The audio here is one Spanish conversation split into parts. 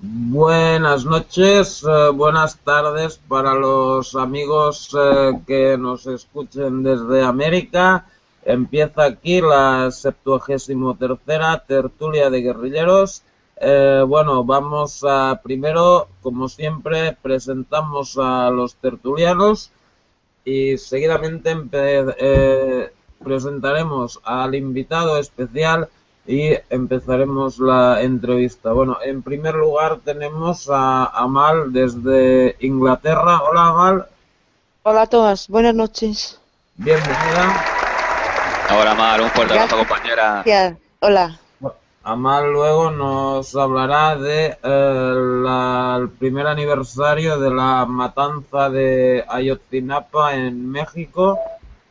Buenas noches, buenas tardes para los amigos que nos escuchen desde América. Empieza aquí la 73ª tertulia de guerrilleros. Vamos a primero, como siempre, presentamos a los tertulianos y seguidamente presentaremos al invitado especial y empezaremos la entrevista. Bueno, en primer lugar tenemos a Amal desde Inglaterra. Hola, Amal. Hola a todas, buenas noches. Bienvenida. Hola, Amal, un fuerte abrazo, compañera. Gracias. Hola. Amal luego nos hablará de el primer aniversario de la matanza de Ayotzinapa en México.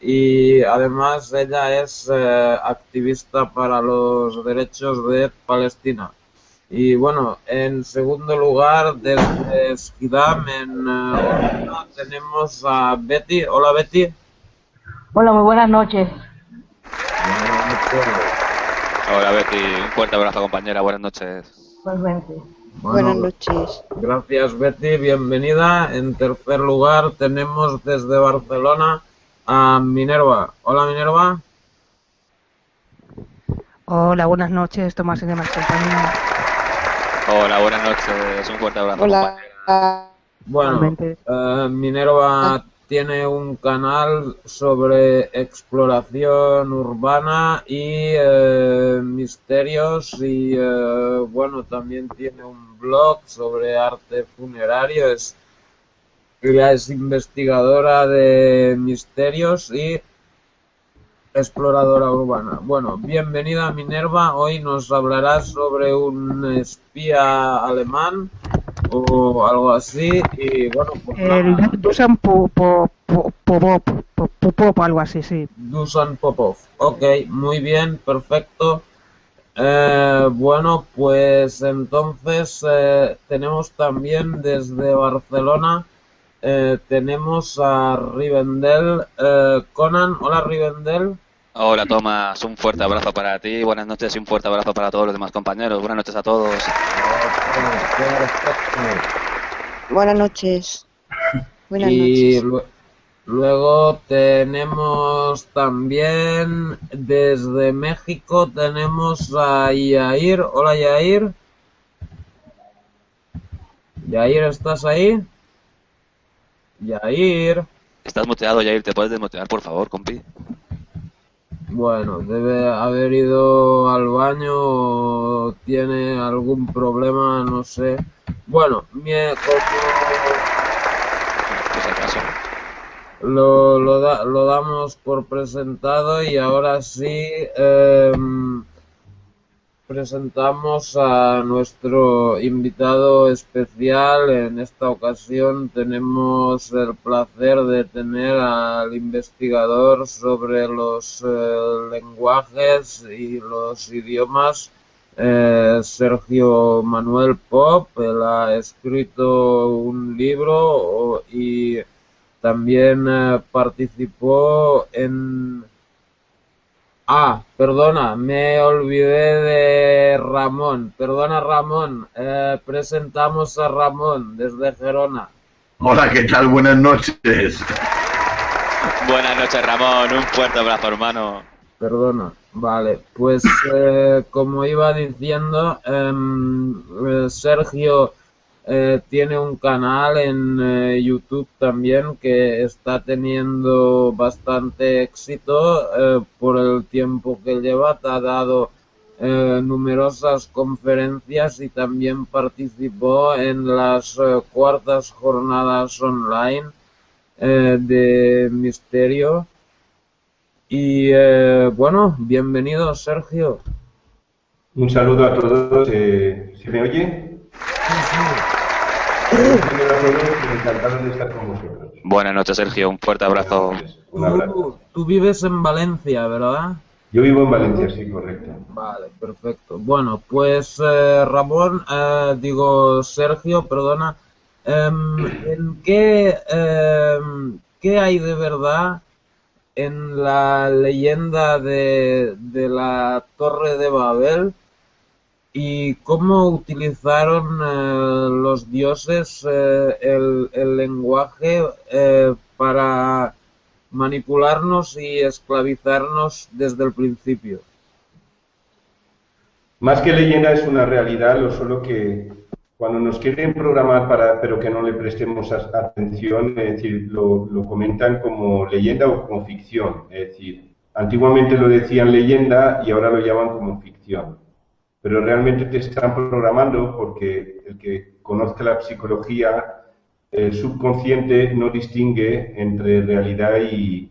Y además ella es activista para los derechos de Palestina. Y bueno, en segundo lugar, desde Schiedam, en Holanda, tenemos a Betty. Hola, Betty. Hola, muy buenas noches. Hola, Betty, un fuerte abrazo, compañera. Buenas noches. Igualmente. Buenas noches. Gracias, Betty. Bienvenida. En tercer lugar, tenemos desde Barcelona a Minerva. Hola, Minerva. Hola, buenas noches, Tomás y demás compañía. Hola, buenas noches. Un fuerte abrazo, Hola. compañera. Bueno, Minerva tiene un canal sobre exploración urbana y misterios y bueno, también tiene un blog sobre arte funerario. Ella es investigadora de misterios y exploradora urbana. Bueno, bienvenida Minerva. Hoy nos hablarás sobre un espía alemán o algo así. Y bueno, pues El Dusan Popov, algo así, sí. Dusan Popov. Ok, muy bien, perfecto. Bueno, pues entonces tenemos también desde Barcelona, tenemos a Rivendell. Conan, hola Rivendell. Hola, Tomás, un fuerte abrazo para ti. Buenas noches y un fuerte abrazo para todos los demás compañeros. Buenas noches a todos. Buenas noches. Buenas Y noches. luego tenemos también desde México, tenemos a Yair. Hola Yair. Yair, ¿estás ahí? Yair. Estás muteado, Jair. ¿Te puedes desmutear, por favor, compi? Bueno, debe haber ido al baño o tiene algún problema, no sé. Bueno, Pues acaso. lo damos por presentado y ahora sí presentamos a nuestro invitado especial. En esta ocasión tenemos el placer de tener al investigador sobre los lenguajes y los idiomas, Sergio Manuel Pop. Él ha escrito un libro y también participó en... Perdona, me olvidé de Ramón. Perdona, Ramón. Presentamos a Ramón desde Gerona. Hola, ¿qué tal? Buenas noches. Buenas noches, Ramón. Un fuerte abrazo, hermano. Perdona. Vale, pues como iba diciendo, Sergio tiene un canal en YouTube también que está teniendo bastante éxito por el tiempo que lleva. Te ha dado numerosas conferencias y también participó en las cuartas jornadas online de Misterio. Y bueno, bienvenido Sergio. Un saludo a todos. ¿Se me oye? Primero a todos, encantado de estar con vosotros. Buenas noches, Sergio. Un fuerte abrazo. Un abrazo. Tú vives en Valencia, ¿verdad? Yo vivo en Valencia, sí, correcto. Vale, perfecto. Bueno, pues Ramón, Sergio, perdona, ¿en qué hay de verdad en la leyenda de la Torre de Babel? ¿Y cómo utilizaron los dioses el lenguaje para manipularnos y esclavizarnos desde el principio? Más que leyenda es una realidad, lo solo que cuando nos quieren programar pero que no le prestemos atención, es decir, lo comentan como leyenda o como ficción. Es decir, antiguamente lo decían leyenda y ahora lo llaman como ficción. Pero realmente te están programando porque el que conozca la psicología, el subconsciente no distingue entre realidad y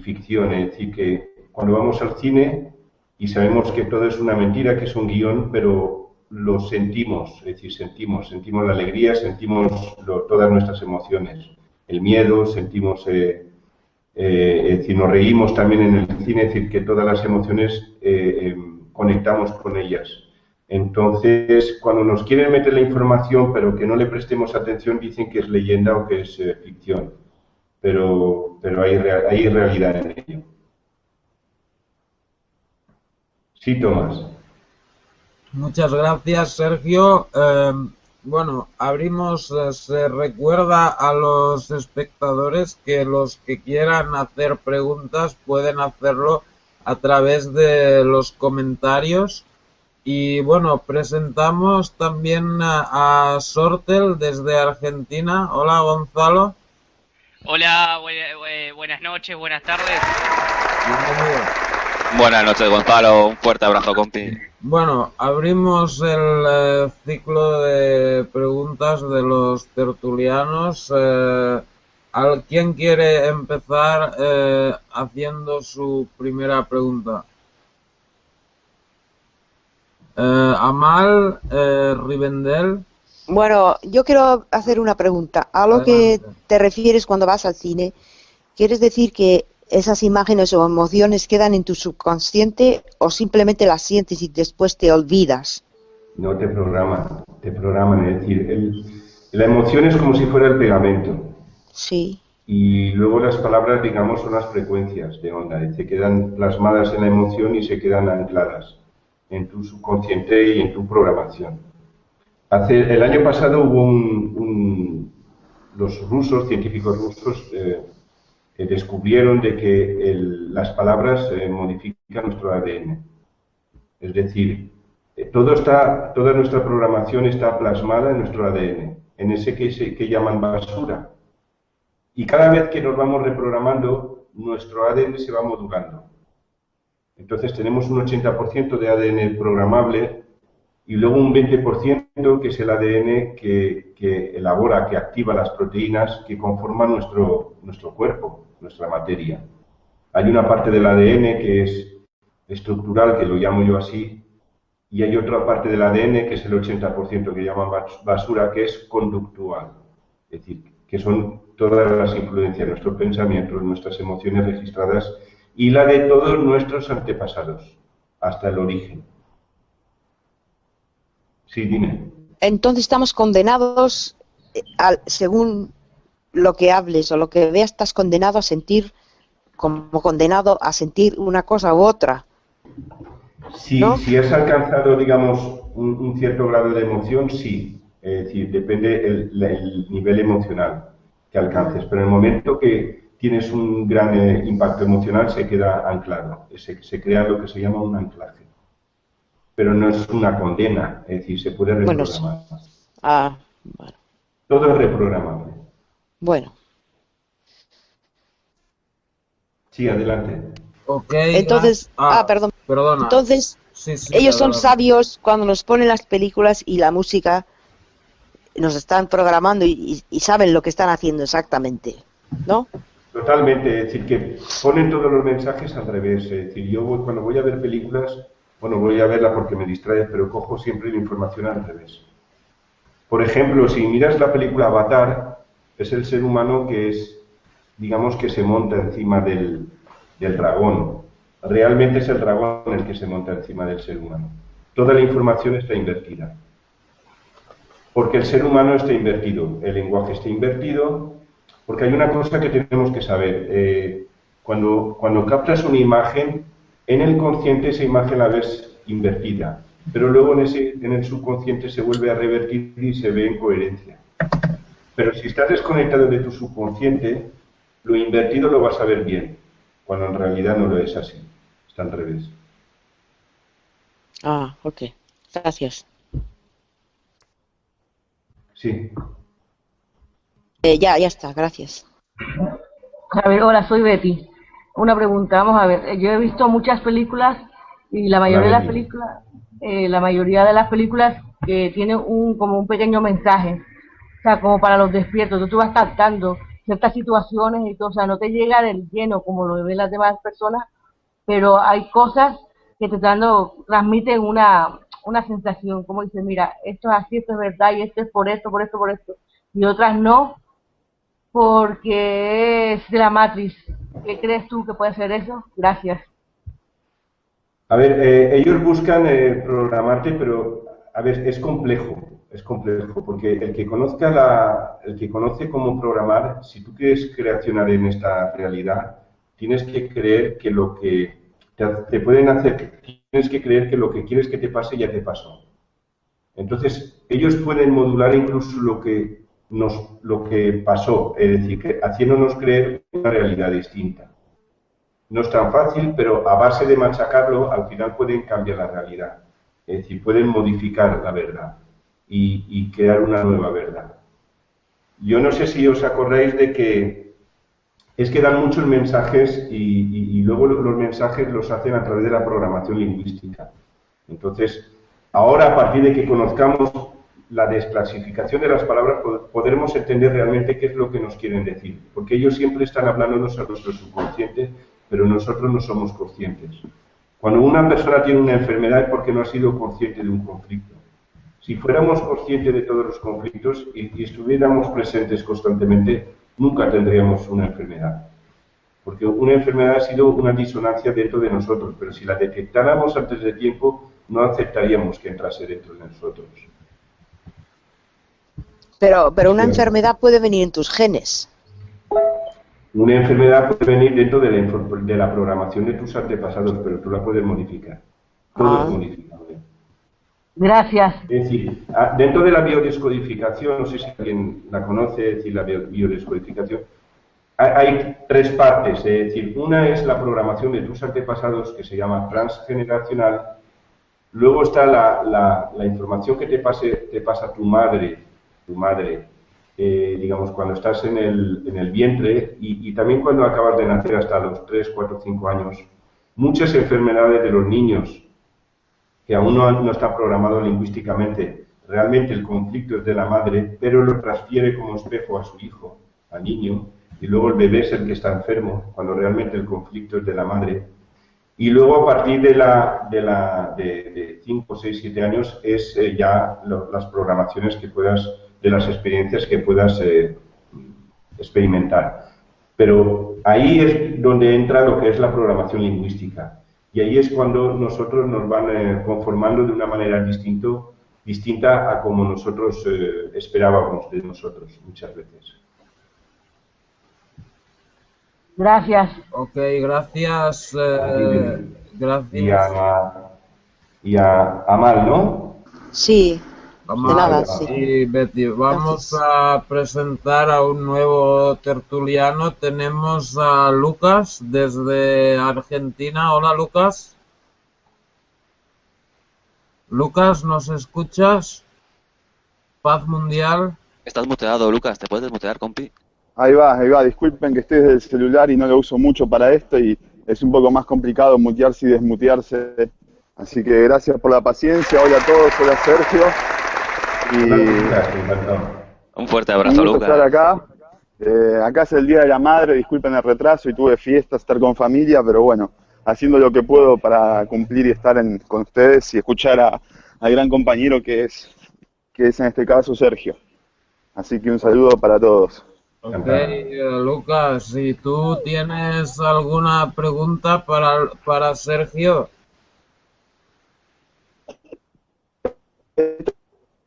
ficción. Es decir, que cuando vamos al cine y sabemos que todo es una mentira, que es un guión, pero lo sentimos, es decir, sentimos la alegría, sentimos todas nuestras emociones, el miedo, sentimos, es decir, nos reímos también en el cine, es decir, que todas las emociones conectamos con ellas. Entonces, cuando nos quieren meter la información, pero que no le prestemos atención, dicen que es leyenda o que es ficción, pero hay realidad en ello. Sí, Tomás. Muchas gracias, Sergio. Bueno, abrimos, se recuerda a los espectadores que los que quieran hacer preguntas pueden hacerlo a través de los comentarios. Y bueno, presentamos también a Sortel desde Argentina. Hola, Gonzalo. Hola, buenas noches, buenas tardes. Bienvenido. Buenas noches, Gonzalo. Un fuerte abrazo, compi. Bueno, abrimos el ciclo de preguntas de los tertulianos. ¿Quién quiere empezar haciendo su primera pregunta? Amal Rivendell. Bueno, yo quiero hacer una pregunta. A lo que te refieres cuando vas al cine, ¿quieres decir que esas imágenes o emociones quedan en tu subconsciente o simplemente las sientes y después te olvidas? No, te programan, es decir, la emoción es como si fuera el pegamento. Sí. Y luego las palabras, digamos, son las frecuencias de onda, se quedan plasmadas en la emoción y se quedan ancladas en tu subconsciente y en tu programación. El año pasado hubo los rusos, científicos rusos, descubrieron de que las palabras modifican nuestro ADN. Es decir, toda nuestra programación está plasmada en nuestro ADN, en ese que llaman basura. Y cada vez que nos vamos reprogramando, nuestro ADN se va modulando. Entonces tenemos un 80% de ADN programable y luego un 20% que es el ADN que elabora, que activa las proteínas que conforman nuestro cuerpo, nuestra materia. Hay una parte del ADN que es estructural, que lo llamo yo así, y hay otra parte del ADN que es el 80% que llaman basura, que es conductual. Es decir, que son todas las influencias, nuestros pensamientos, nuestras emociones registradas y la de todos nuestros antepasados, hasta el origen. Sí, dime. Entonces estamos condenados, según lo que hables o lo que veas, estás condenado a sentir, como condenado a sentir una cosa u otra. Sí, ¿no? Si has alcanzado, digamos, un cierto grado de emoción, sí. Es decir, depende el nivel emocional que alcances. Pero en el momento que tienes un gran impacto emocional, se queda anclado. Se crea lo que se llama un anclaje. Pero no es una condena, es decir, se puede reprogramar. Bueno. Todo es reprogramable. Bueno. Sí, adelante. Ok. Entonces, perdón. Perdona. Entonces, sí, ellos son adelante. sabios cuando nos ponen las películas y la música, nos están programando y saben lo que están haciendo exactamente, ¿no? Totalmente, es decir, que ponen todos los mensajes al revés. Es decir, yo cuando voy a ver películas, bueno, voy a verla porque me distrae, pero cojo siempre la información al revés. Por ejemplo, si miras la película Avatar, es el ser humano que es, digamos, que se monta encima del dragón. Realmente es el dragón el que se monta encima del ser humano. Toda la información está invertida. Porque el ser humano está invertido, el lenguaje está invertido, porque hay una cosa que tenemos que saber. Cuando captas una imagen, en el consciente esa imagen la ves invertida. pero luego en el subconsciente se vuelve a revertir y se ve en coherencia. Pero si estás desconectado de tu subconsciente, lo invertido lo vas a ver bien, cuando en realidad no lo es así, está al revés. Ah, ok. Gracias. Sí. Ya está, gracias. A ver, hola, soy Betty. Una pregunta, vamos a ver. Yo he visto muchas películas y la mayoría de las películas que tienen como un pequeño mensaje, o sea, como para los despiertos. Entonces tú vas captando ciertas situaciones y todo, o sea, no te llega del lleno como lo ven las demás personas, pero hay cosas que transmiten una sensación, como dices, mira, esto es así, esto es verdad, y esto es por esto, por esto, por esto, y otras no, porque es de la Matrix. ¿Qué crees tú que puede ser eso? Gracias. A ver, ellos buscan programarte, pero a ver, es complejo, porque el que conoce cómo programar, si tú quieres creacionar en esta realidad, tienes que creer que lo que te pueden hacer, tienes que creer que lo que quieres que te pase ya te pasó. Entonces, ellos pueden modular incluso lo que pasó, es decir, haciéndonos creer una realidad distinta. No es tan fácil, pero a base de machacarlo, al final pueden cambiar la realidad. Es decir, pueden modificar la verdad y crear una nueva verdad. Yo no sé si os acordáis de que es que dan muchos mensajes y luego los mensajes los hacen a través de la programación lingüística. Entonces, ahora a partir de que conozcamos la desclasificación de las palabras, podremos entender realmente qué es lo que nos quieren decir. Porque ellos siempre están hablándonos a nuestro subconsciente, pero nosotros no somos conscientes. Cuando una persona tiene una enfermedad es porque no ha sido consciente de un conflicto. Si fuéramos conscientes de todos los conflictos y estuviéramos presentes constantemente, nunca tendríamos una enfermedad. Porque una enfermedad ha sido una disonancia dentro de nosotros, pero si la detectáramos antes de tiempo, no aceptaríamos que entrase dentro de nosotros. Pero una enfermedad puede venir en tus genes. Una enfermedad puede venir dentro de la programación de tus antepasados, pero tú la puedes modificar. Todo es modificable. Gracias. Es decir, dentro de la biodescodificación, no sé si alguien la conoce, es decir, la biodescodificación, hay tres partes. Es decir, una es la programación de tus antepasados, que se llama transgeneracional. Luego está la información que te pasa tu madre, digamos, cuando estás en el vientre y también cuando acabas de nacer hasta los 3, 4, 5 años. Muchas enfermedades de los niños que aún no está programado lingüísticamente. Realmente el conflicto es de la madre, pero lo transfiere como espejo a su hijo, al niño, y luego el bebé es el que está enfermo, cuando realmente el conflicto es de la madre. Y luego a partir de 5, 6, 7 años es ya las programaciones que puedas, de las experiencias que puedas experimentar. Pero ahí es donde entra lo que es la programación lingüística. Y ahí es cuando nosotros nos van conformando de una manera distinta a como nosotros esperábamos de nosotros muchas veces. Gracias. Ok, gracias. Gracias. Y a Amal, ¿no? Sí. Amal, de nada, sí. y Betty, vamos a presentar a un nuevo tertuliano. Tenemos a Lucas desde Argentina. Hola, Lucas. Lucas, ¿nos escuchas? Paz mundial. Estás muteado, Lucas. ¿Te puedes desmutear, compi? Ahí va. Disculpen que estoy desde el celular y no lo uso mucho para esto y es un poco más complicado mutearse y desmutearse. Así que gracias por la paciencia. Hola a todos, hola Sergio. Un fuerte abrazo, Lucas. Estar acá. Acá es el Día de la Madre, disculpen el retraso y tuve fiesta, estar con familia, pero bueno, haciendo lo que puedo para cumplir y estar con ustedes y escuchar al gran compañero que es en este caso Sergio. Así que un saludo para todos. Ok, Lucas, si tú tienes alguna pregunta para Sergio.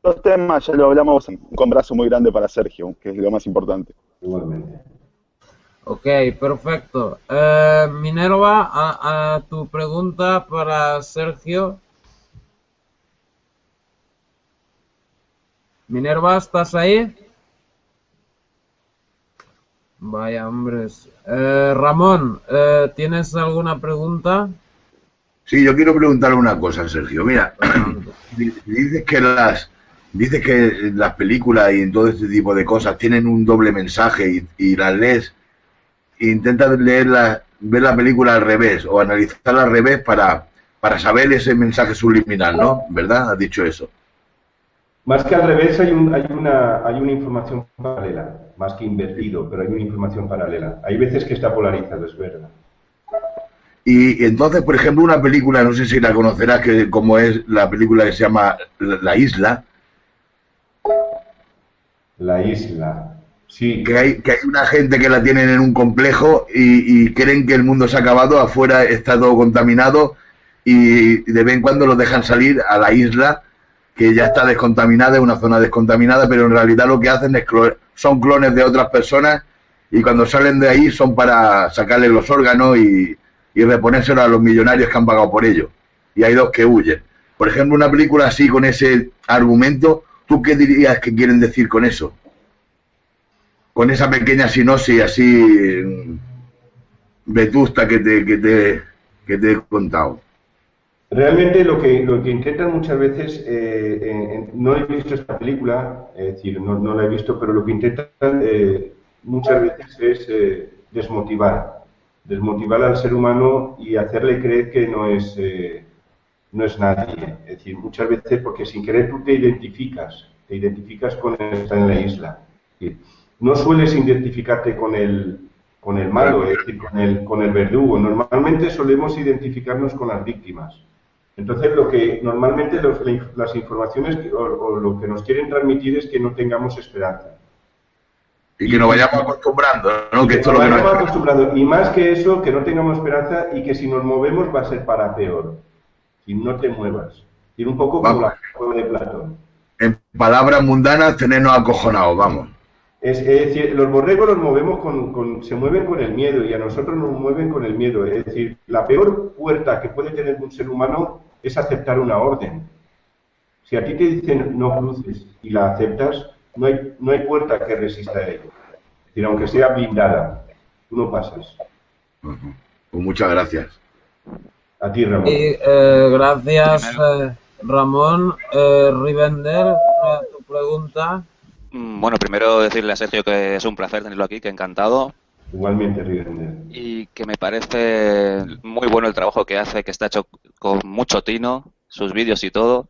Los temas ya lo hablamos, un abrazo muy grande para Sergio, que es lo más importante. Igualmente. Ok, perfecto. Minerva, a tu pregunta para Sergio. Minerva, ¿estás ahí? Vaya, hombres. Ramón, ¿tienes alguna pregunta? Sí, yo quiero preguntarle una cosa, Sergio. Mira, dices que las películas y en todo este tipo de cosas tienen un doble mensaje y las lees e intentas ver la película al revés o analizarla al revés para saber ese mensaje subliminal, ¿no? ¿Verdad? Has dicho eso. Más que al revés, hay una información paralela, más que invertido, pero hay una información paralela. Hay veces que está polarizado, es verdad. Y entonces, por ejemplo, una película, no sé si la conocerás, que como es la película que se llama La Isla. La Isla, sí. Que hay una gente que la tienen en un complejo y creen que el mundo se ha acabado, afuera está todo contaminado y de vez en cuando los dejan salir a la isla que ya está descontaminada, es una zona descontaminada, pero en realidad lo que hacen es son clones de otras personas y cuando salen de ahí son para sacarles los órganos y reponérselo a los millonarios que han pagado por ello. Y hay dos que huyen. Por ejemplo, una película así, con ese argumento, ¿tú qué dirías que quieren decir con eso? Con esa pequeña sinopsis así vetusta que te he contado. Realmente lo que intentan muchas veces, no he visto esta película, es decir, no la he visto, pero lo que intentan muchas veces es desmotivar al ser humano y hacerle creer que no es nadie. Es decir, muchas veces, porque sin querer tú te identificas con el que está en la isla. Es decir, no sueles identificarte con el malo, es decir, con el verdugo. Normalmente solemos identificarnos con las víctimas. Entonces, lo que normalmente las informaciones o lo que nos quieren transmitir es que no tengamos esperanza. Y que nos vayamos acostumbrando, ¿no? Que esto nos es lo que vayamos acostumbrando. Y más que eso, que no tengamos esperanza y que si nos movemos va a ser para peor. Si no te muevas. Y un poco como la juego de Platón. En palabras mundanas, tenernos acojonados, vamos. Es decir, los borregos los movemos se mueven con el miedo y a nosotros nos mueven con el miedo. Es decir, la peor puerta que puede tener un ser humano es aceptar una orden. Si a ti te dicen no cruces y la aceptas, no hay puerta que resista a ello. Es decir, aunque sea blindada, tú no pasas. Pues muchas gracias. A ti, Ramón. Y, gracias, Ramón. Rivendell, tu pregunta. Bueno, primero decirle a Sergio que es un placer tenerlo aquí, que encantado. Igualmente, Rivendell. Y que me parece muy bueno el trabajo que hace, que está hecho con mucho tino, sus vídeos y todo.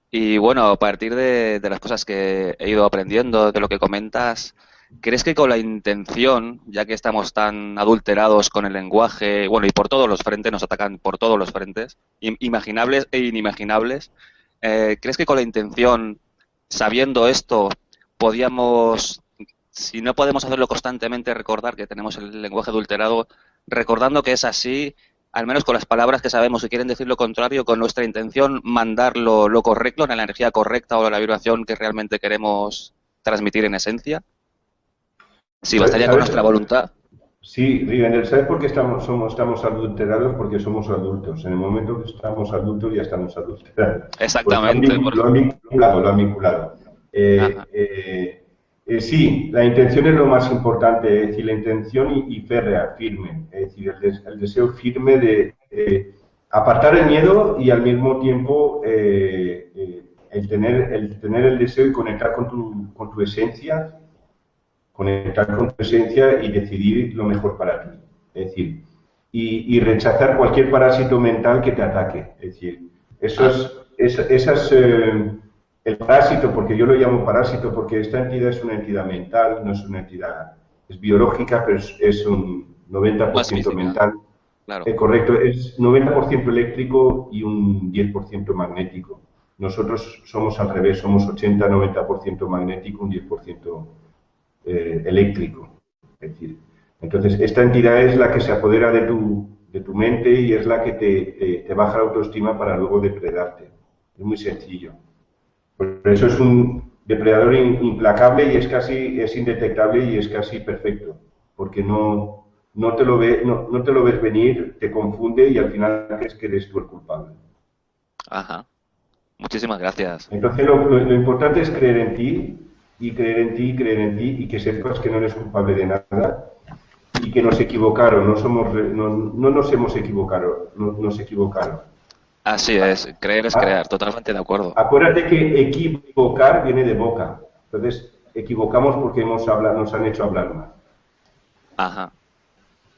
Y bueno, a partir de las cosas que he ido aprendiendo, de lo que comentas, ¿crees que con la intención, ya que estamos tan adulterados con el lenguaje, bueno, y por todos los frentes, nos atacan por todos los frentes, imaginables e inimaginables, ¿crees que con la intención, sabiendo esto, podíamos, si no podemos hacerlo constantemente, recordar que tenemos el lenguaje adulterado, recordando que es así, al menos con las palabras que sabemos que quieren decir lo contrario, con nuestra intención mandar lo correcto, en la energía correcta o la vibración que realmente queremos transmitir en esencia? Sí, bastaría con nuestra voluntad. Sí, Rivendell, ¿sabes por qué estamos adulterados? Porque somos adultos. En el momento que estamos adultos ya estamos adulterados. Exactamente. Pues lo han vinculado. Sí, la intención es lo más importante, es decir, la intención y férrea, firme, es decir, el deseo firme de apartar el miedo y al mismo tiempo el tener el deseo y conectar con tu esencia, y decidir lo mejor para ti, es decir, y rechazar cualquier parásito mental que te ataque, es decir, el parásito, porque yo lo llamo parásito, porque esta entidad es una entidad mental, no es una entidad, es biológica, pero es un 90% mental. Claro. Correcto, es 90% eléctrico y un 10% magnético. Nosotros somos al revés, somos 80-90% magnético, un 10% eléctrico. Es decir, entonces, esta entidad es la que se apodera de tu mente y es la que te baja la autoestima para luego depredarte. Es muy sencillo. Por eso es un depredador implacable y es indetectable y es casi perfecto, porque no te lo ves venir, te confunde y al final crees que eres tú el culpable. Ajá. Muchísimas gracias. Entonces lo importante es creer en ti, y creer en ti, y creer en ti, y que sepas que no eres culpable de nada, y que nos equivocaron, no nos hemos equivocado, nos equivocaron. Así es crear, totalmente de acuerdo. Acuérdate que equivocar viene de boca, entonces equivocamos porque nos han hecho hablar mal. Ajá.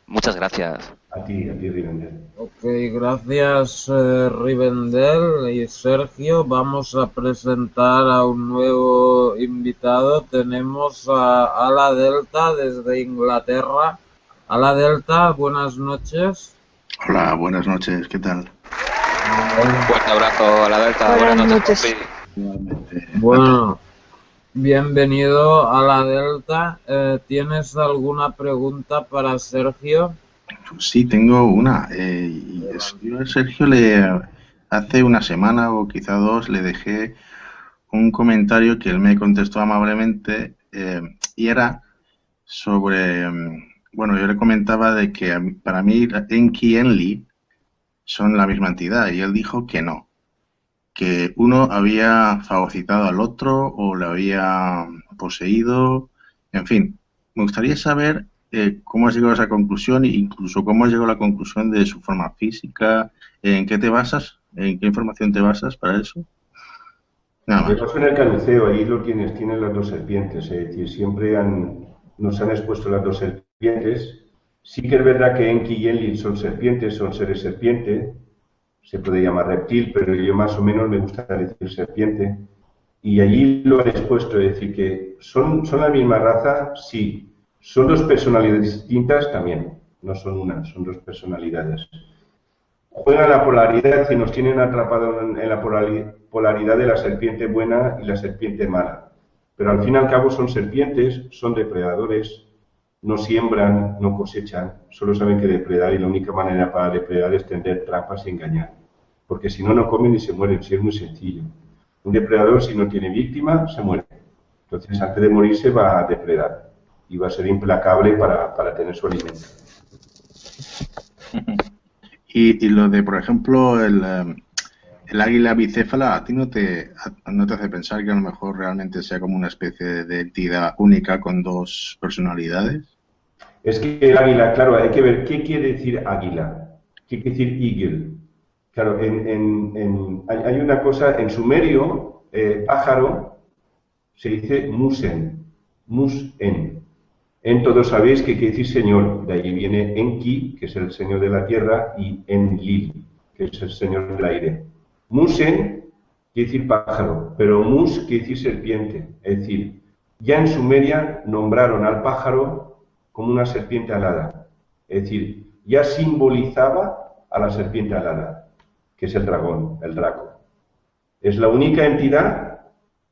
Muchas gracias. A ti, Rivendell. Ok, gracias Rivendell y Sergio. Vamos a presentar a un nuevo invitado. Tenemos a Ala Delta desde Inglaterra. Ala Delta, buenas noches. Hola, buenas noches, ¿qué tal? Un fuerte abrazo a la Delta. Buenas noches. Bueno, bienvenido a la Delta. ¿Tienes alguna pregunta para Sergio? Sí, tengo una. Yo a Sergio hace una semana o quizá dos le dejé un comentario que él me contestó amablemente y era sobre, bueno, yo le comentaba de que para mí Enki y Enlil son la misma entidad y él dijo que no, que uno había fagocitado al otro o le había poseído, en fin. Me gustaría saber cómo has llegado a esa conclusión e incluso cómo has llegado a la conclusión de su forma física, en qué te basas, en qué información te basas para eso. Nada más. Eso en el caduceo, ahí lo tienen las dos serpientes, es decir, siempre nos han expuesto las dos serpientes. Sí que es verdad que Enki y Enlil son serpientes, son seres serpiente, se puede llamar reptil, pero yo más o menos me gusta decir serpiente. Y allí lo han expuesto, es decir, que son la misma raza, sí. Son dos personalidades distintas también, no son una, son dos personalidades. Juegan la polaridad y nos tienen atrapados en la polaridad de la serpiente buena y la serpiente mala. Pero al fin y al cabo son serpientes, son depredadores, no siembran, no cosechan, solo saben que depredar y la única manera para depredar es tender trampas y engañar. Porque si no, no comen y se mueren, si es muy sencillo. Un depredador, si no tiene víctima, se muere. Entonces, antes de morirse va a depredar y va a ser implacable para tener su alimento. Y lo de, por ejemplo, el águila bicéfala, ¿a ti no te hace pensar que a lo mejor realmente sea como una especie de entidad única con dos personalidades? Es que el águila, claro, hay que ver qué quiere decir águila, qué quiere decir eagle. Claro, hay una cosa, en sumerio, pájaro, se dice musen, musen. En todos sabéis que quiere decir señor, de ahí viene Enki, que es el señor de la tierra, y Enlil, que es el señor del aire. Musen quiere decir pájaro, pero mus quiere decir serpiente. Es decir, ya en Sumeria nombraron al pájaro como una serpiente alada. Es decir, ya simbolizaba a la serpiente alada, que es el dragón, el draco. Es la única entidad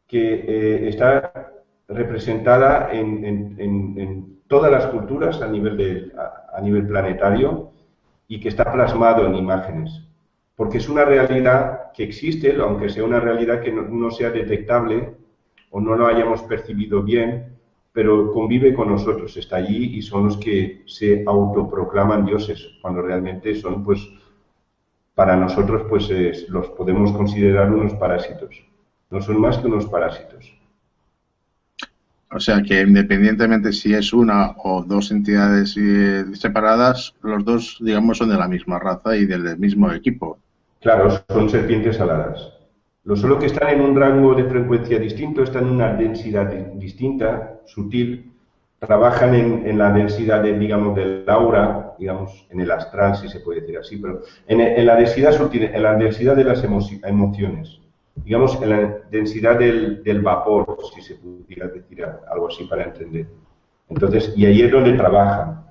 que está representada en todas las culturas a nivel planetario y que está plasmado en imágenes. Porque es una realidad que existe, aunque sea una realidad que no sea detectable o no lo hayamos percibido bien, pero convive con nosotros, está allí y son los que se autoproclaman dioses, cuando realmente son, pues, para nosotros, pues, los podemos considerar unos parásitos. No son más que unos parásitos. O sea que independientemente si es una o dos entidades separadas, los dos, digamos, son de la misma raza y del mismo equipo. Claro, son serpientes aladas. Lo solo que están en un rango de frecuencia distinto, están en una densidad distinta, sutil, trabajan en la densidad, digamos, del aura, digamos, en el astral, si se puede decir así, pero en la densidad sutil, en la densidad de las emociones. Digamos, en la densidad del vapor, si se pudiera decir algo así para entender. Entonces, y ahí es donde trabajan.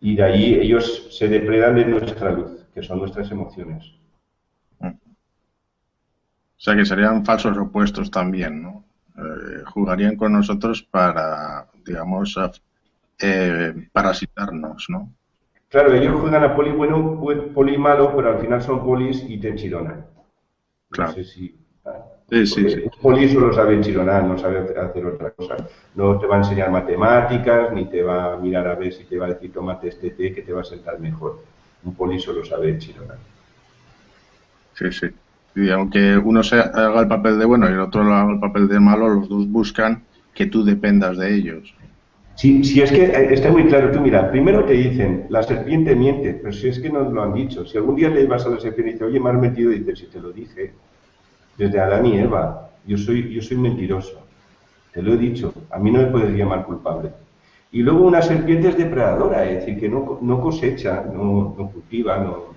Y de ahí ellos se depredan de nuestra luz, que son nuestras emociones. O sea que serían falsos opuestos también, ¿no? Jugarían con nosotros para, digamos, parasitarnos, ¿no? Claro, ellos juegan a poli bueno, poli malo, pero al final son polis y te enchironan. Claro. No sé si... Sí. Poli solo sabe enchironar, no sabe hacer otra cosa. No te va a enseñar matemáticas, ni te va a mirar a ver si te va a decir tómate este té que te va a sentar mejor. Un poli solo sabe enchironar. Sí. Y aunque uno haga el papel de bueno y el otro lo haga el papel de malo, los dos buscan que tú dependas de ellos. Sí, si es que está muy claro. Tú mira, primero te dicen, la serpiente miente, pero si es que nos lo han dicho. Si algún día le vas a la serpiente y dices, oye, me has mentido, y dices, si te lo dije, desde Adán y Eva, yo soy mentiroso. Te lo he dicho, a mí no me puedes llamar culpable. Y luego una serpiente es depredadora, es decir, que no cosecha, no cultiva, no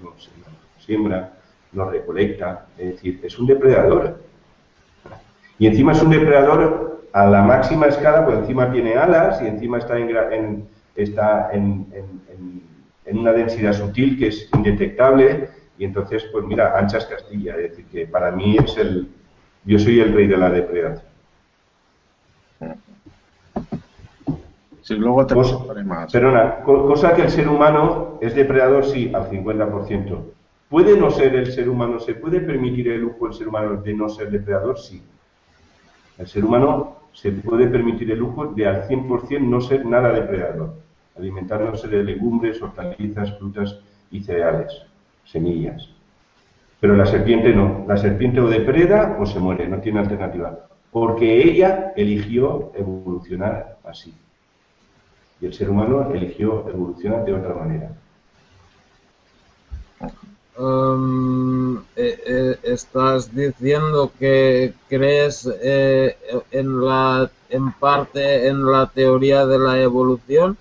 siembra, no recolecta, es decir, es un depredador. Y encima es un depredador a la máxima escala, pues encima tiene alas y encima está en una densidad sutil que es indetectable, y entonces, pues mira, anchas Castilla, es decir, que para mí yo soy el rey de la depredación. Si luego te contaré más. Perdona, cosa que el ser humano es depredador, sí, al 50%. ¿Puede no ser el ser humano, se puede permitir el lujo el ser humano de no ser depredador? Sí. El ser humano se puede permitir el lujo de al 100% no ser nada depredador, alimentándose de legumbres, hortalizas, frutas y cereales, semillas. Pero la serpiente no. La serpiente o depreda o se muere, no tiene alternativa. Porque ella eligió evolucionar así. Y el ser humano eligió evolucionar de otra manera. Estás diciendo que crees en parte en la teoría de la evolución.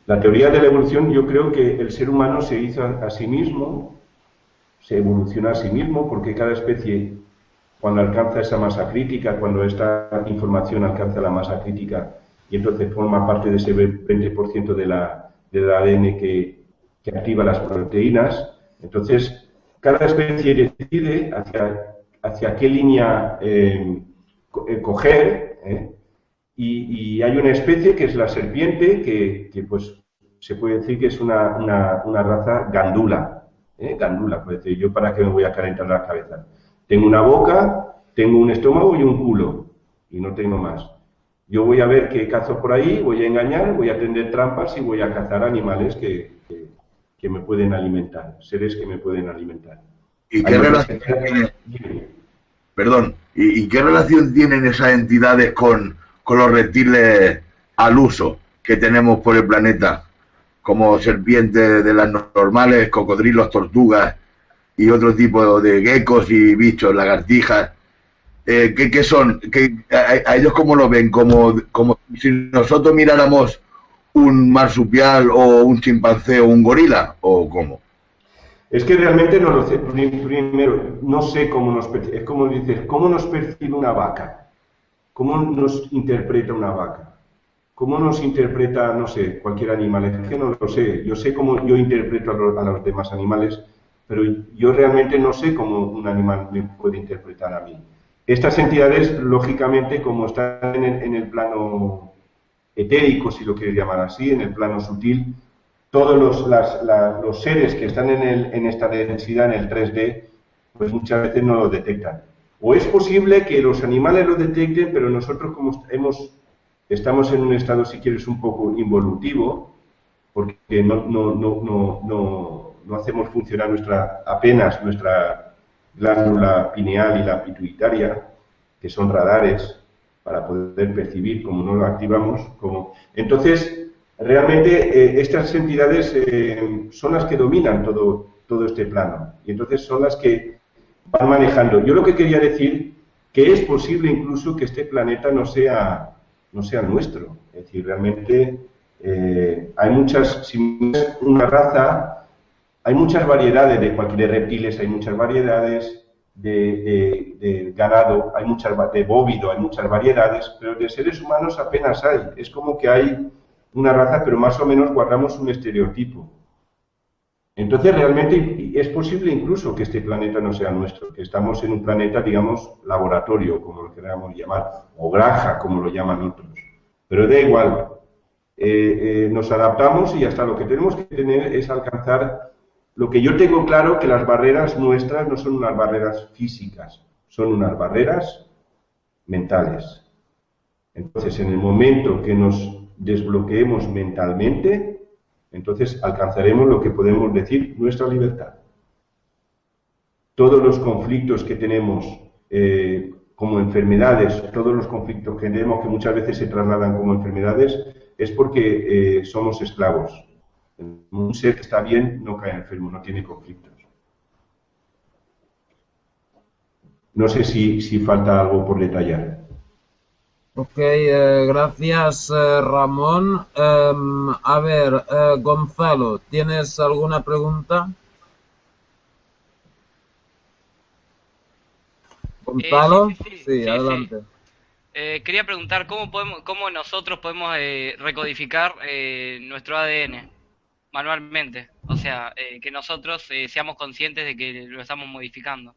La teoría de la evolución, yo creo que el ser humano se hizo a sí mismo, se evoluciona a sí mismo, porque cada especie, cuando alcanza esa masa crítica, cuando esta información alcanza la masa crítica, y entonces forma parte de ese 20% del ADN que activa las proteínas, entonces cada especie decide hacia qué línea coger, y hay una especie que es la serpiente, que pues se puede decir que es una raza gandula, gandula, puede decir, yo para qué me voy a calentar la cabeza. Tengo una boca, tengo un estómago y un culo, y no tengo más. Yo voy a ver qué cazo por ahí, voy a engañar, voy a tender trampas y voy a cazar animales que me pueden alimentar, seres que me pueden alimentar. ¿Y qué relación ¿y qué relación tienen esas entidades con los reptiles al uso que tenemos por el planeta? Como serpientes de las normales, cocodrilos, tortugas y otro tipo de geckos y bichos, lagartijas. ¿Qué son? ¿A ellos cómo lo ven? ¿Como si nosotros miráramos un marsupial o un chimpancé o un gorila? ¿O cómo? Es que realmente no lo sé. Primero, no sé cómo nos percibe. Es como dices, ¿cómo nos percibe una vaca? ¿Cómo nos interpreta una vaca? ¿Cómo nos interpreta, no sé, cualquier animal? Es que no lo sé. Yo sé cómo yo interpreto a los demás animales, pero yo realmente no sé cómo un animal me puede interpretar a mí. Estas entidades, lógicamente, como están en el plano etérico, si lo quieres llamar así, en el plano sutil, todos los seres que están en esta densidad, en el 3D, pues muchas veces no lo detectan. O es posible que los animales lo detecten, pero nosotros como estamos en un estado, si quieres, un poco involutivo, porque no hacemos funcionar apenas nuestra glándula pineal y la pituitaria, que son radares para poder percibir, como no lo activamos. Entonces, realmente estas entidades son las que dominan todo este plano, y entonces son las que van manejando. Yo lo que quería decir, que es posible incluso que este planeta no sea nuestro. Es decir, realmente hay muchas, si es una raza, hay muchas variedades de reptiles, hay muchas variedades de ganado, hay muchas de bóvido, hay muchas variedades, pero de seres humanos apenas hay. Es como que hay una raza, pero más o menos guardamos un estereotipo. Entonces, realmente es posible incluso que este planeta no sea nuestro, que estamos en un planeta, digamos, laboratorio, como lo queramos llamar, o granja, como lo llaman otros. Pero da igual, nos adaptamos y hasta lo que tenemos que tener es alcanzar. Lo que yo tengo claro, que las barreras nuestras no son unas barreras físicas, son unas barreras mentales. Entonces, en el momento que nos desbloqueemos mentalmente, entonces alcanzaremos lo que podemos decir nuestra libertad. todos los conflictos que tenemos como enfermedades, todos los conflictos que tenemos que muchas veces se trasladan como enfermedades, es porque somos esclavos. Un ser que está bien no cae enfermo, no tiene conflictos. No sé si falta algo por detallar. Ok, gracias Ramón. A ver, Gonzalo, ¿tienes alguna pregunta? Gonzalo, sí, adelante. Quería preguntar cómo nosotros podemos recodificar nuestro ADN manualmente, o sea, que nosotros seamos conscientes de que lo estamos modificando.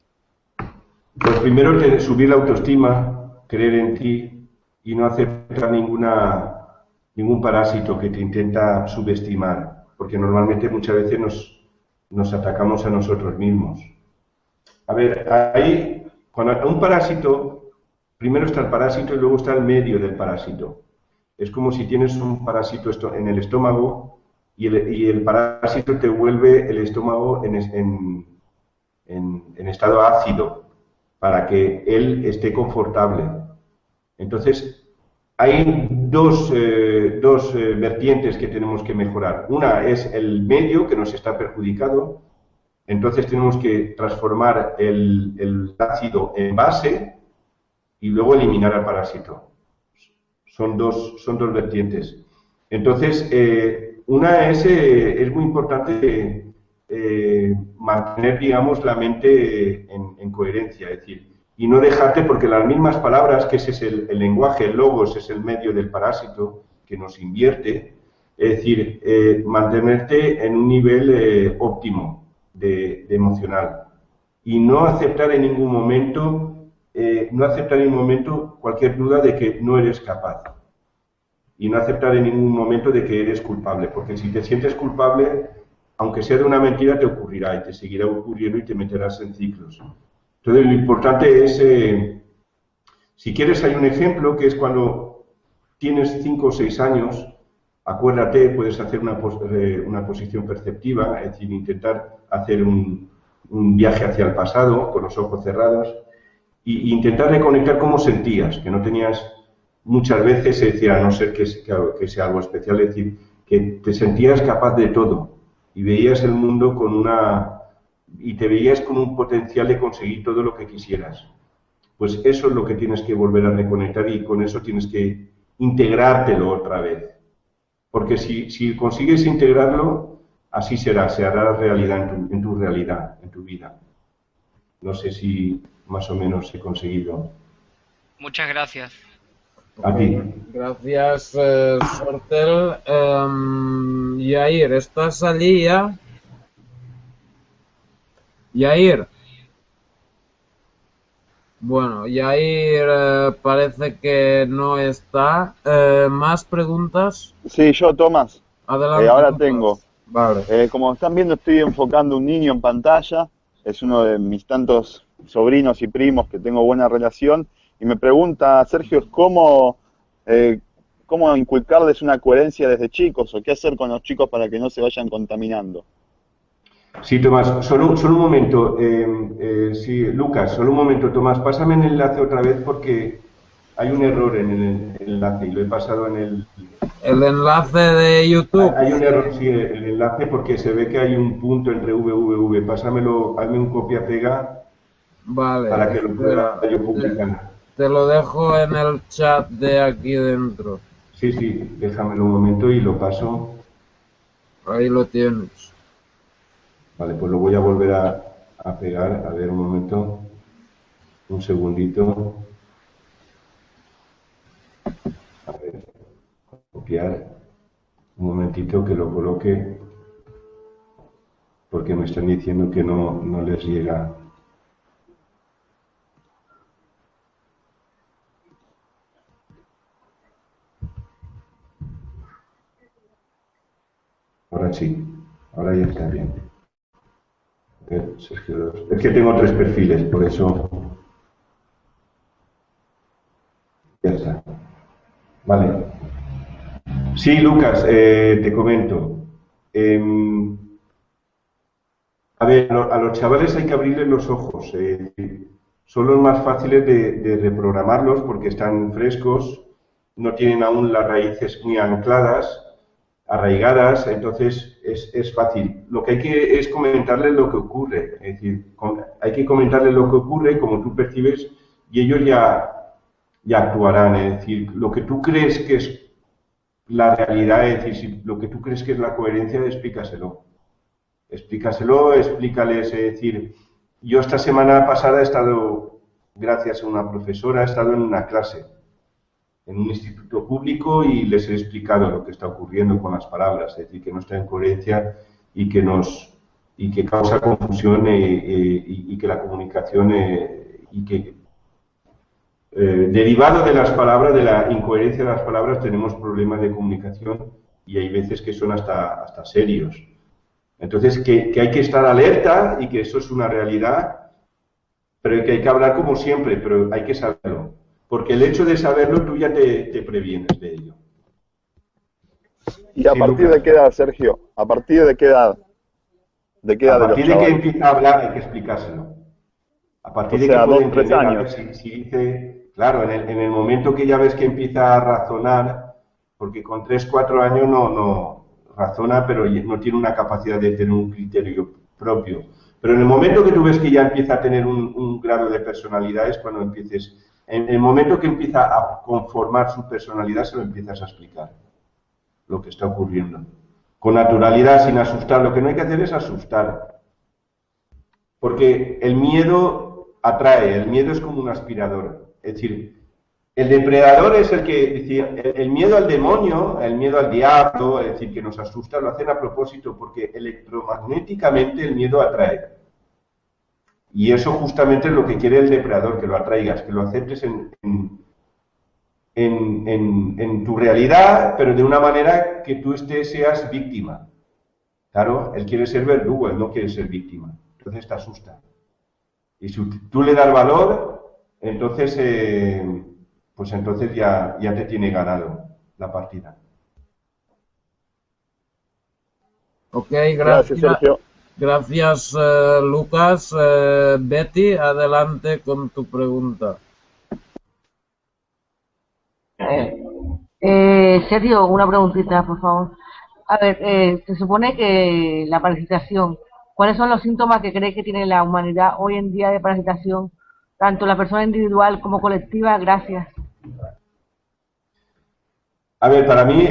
Pues primero subir la autoestima, creer en ti y no aceptar ningún parásito que te intenta subestimar, porque normalmente muchas veces nos atacamos a nosotros mismos. A ver, ahí, cuando un parásito, primero está el parásito y luego está el medio del parásito. Es como si tienes un parásito en el estómago y el parásito te vuelve el estómago en estado ácido, para que él esté confortable. Entonces, hay dos vertientes que tenemos que mejorar. Una es el medio que nos está perjudicado, entonces tenemos que transformar el ácido en base y luego eliminar al parásito. Son dos vertientes. Entonces, una es muy importante mantener, digamos, la mente en coherencia, es decir, y no dejarte, porque las mismas palabras, que ese es el lenguaje, el logos es el medio del parásito que nos invierte, es decir, mantenerte en un nivel óptimo de emocional y no aceptar en ningún momento cualquier duda de que no eres capaz y no aceptar en ningún momento de que eres culpable, porque si te sientes culpable, aunque sea de una mentira, te ocurrirá y te seguirá ocurriendo y te meterás en ciclos. Entonces, lo importante es, si quieres, hay un ejemplo que es cuando tienes 5 o 6 años, acuérdate, puedes hacer una posición perceptiva, es decir, intentar hacer un viaje hacia el pasado con los ojos cerrados e intentar reconectar cómo sentías, que no tenías muchas veces, es decir, a no ser que sea algo especial, es decir, que te sentías capaz de todo y veías el mundo y te veías con un potencial de conseguir todo lo que quisieras. Pues eso es lo que tienes que volver a reconectar y con eso tienes que integrártelo otra vez. Porque si consigues integrarlo, así se hará realidad en tu realidad, en tu vida. No sé si más o menos he conseguido. Muchas gracias. A ti. Gracias, Sortel. Yair, ¿estás allí ya? Yair. Bueno, Yair parece que no está. ¿Más preguntas? Sí, yo, Tomás. Adelante. Ahora Tomás. tengo. Vale. Como están viendo, estoy enfocando a un niño en pantalla. Es uno de mis tantos sobrinos y primos que tengo buena relación. Y me pregunta, Sergio, ¿cómo inculcarles una coherencia desde chicos? ¿O qué hacer con los chicos para que no se vayan contaminando? Sí, Tomás, solo un momento. Sí, Lucas, solo un momento, Tomás, pásame el enlace otra vez porque hay un error en el enlace y lo he pasado en el... El enlace de YouTube. Hay un error, sí, el enlace porque se ve que hay un punto entre www. Pásamelo, hazme un copia-pega. Vale. Para que lo pueda yo publicar. Te lo dejo en el chat de aquí dentro. Sí, déjamelo un momento y lo paso. Ahí lo tienes. Vale, pues lo voy a volver a pegar. A ver, un momento. Un segundito. A ver, copiar. Un momentito que lo coloque. Porque me están diciendo que no les llega. Ahora sí, ahora ya está bien. Sergio, es que tengo 3 perfiles, por eso. Ya está. Vale. Sí, Lucas, te comento. A ver, a los chavales hay que abrirles los ojos. Son los más fáciles de reprogramarlos porque están frescos, no tienen aún las raíces muy ancladas, arraigadas, entonces es fácil. Lo que hay que es comentarles lo que ocurre, es decir, hay que comentarles lo que ocurre, como tú percibes, y ellos ya actuarán. Es decir, lo que tú crees que es la realidad, es decir, si lo que tú crees que es la coherencia, explícaselo. Explícaselo, explícales, es decir, yo esta semana pasada he estado, gracias a una profesora, he estado en una clase, en un instituto público y les he explicado lo que está ocurriendo con las palabras, es decir, que no está en coherencia y que causa confusión y que la comunicación derivado de las palabras, de la incoherencia de las palabras, tenemos problemas de comunicación y hay veces que son hasta serios. Entonces, que hay que estar alerta y que eso es una realidad, pero que hay que hablar como siempre, pero hay que saberlo. Porque el hecho de saberlo, tú ya te previenes de ello. ¿Y a partir de qué edad, Sergio? ¿A partir de qué edad? ¿De qué edad? A partir de que empieza a hablar hay que explicárselo. A partir de que puede entender, 3 años. Si dice, claro, en el momento que ya ves que empieza a razonar, porque con 3, 4 años no razona, pero no tiene una capacidad de tener un criterio propio. Pero en el momento que tú ves que ya empieza a tener un grado de personalidad es cuando empieces. En el momento que empieza a conformar su personalidad se lo empiezas a explicar lo que está ocurriendo. Con naturalidad, sin asustar. Lo que no hay que hacer es asustar. Porque el miedo atrae, el miedo es como un aspirador. Es decir, el depredador es el que decía, el miedo al demonio, el miedo al diablo, es decir, que nos asusta, lo hacen a propósito porque electromagnéticamente el miedo atrae. Y eso justamente es lo que quiere el depredador, que lo atraigas, que lo aceptes en tu realidad, pero de una manera que tú seas víctima. Claro, él quiere ser verdugo, él no quiere ser víctima. Entonces te asusta. Y si tú le das valor, entonces... pues entonces ya te tiene ganado la partida. Ok, gracias Sergio. Gracias, Lucas. Betty, adelante con tu pregunta. Sergio, una preguntita, por favor. A ver, se supone que la parasitación, ¿cuáles son los síntomas que cree que tiene la humanidad hoy en día de parasitación, tanto la persona individual como colectiva? Gracias. A ver, para mí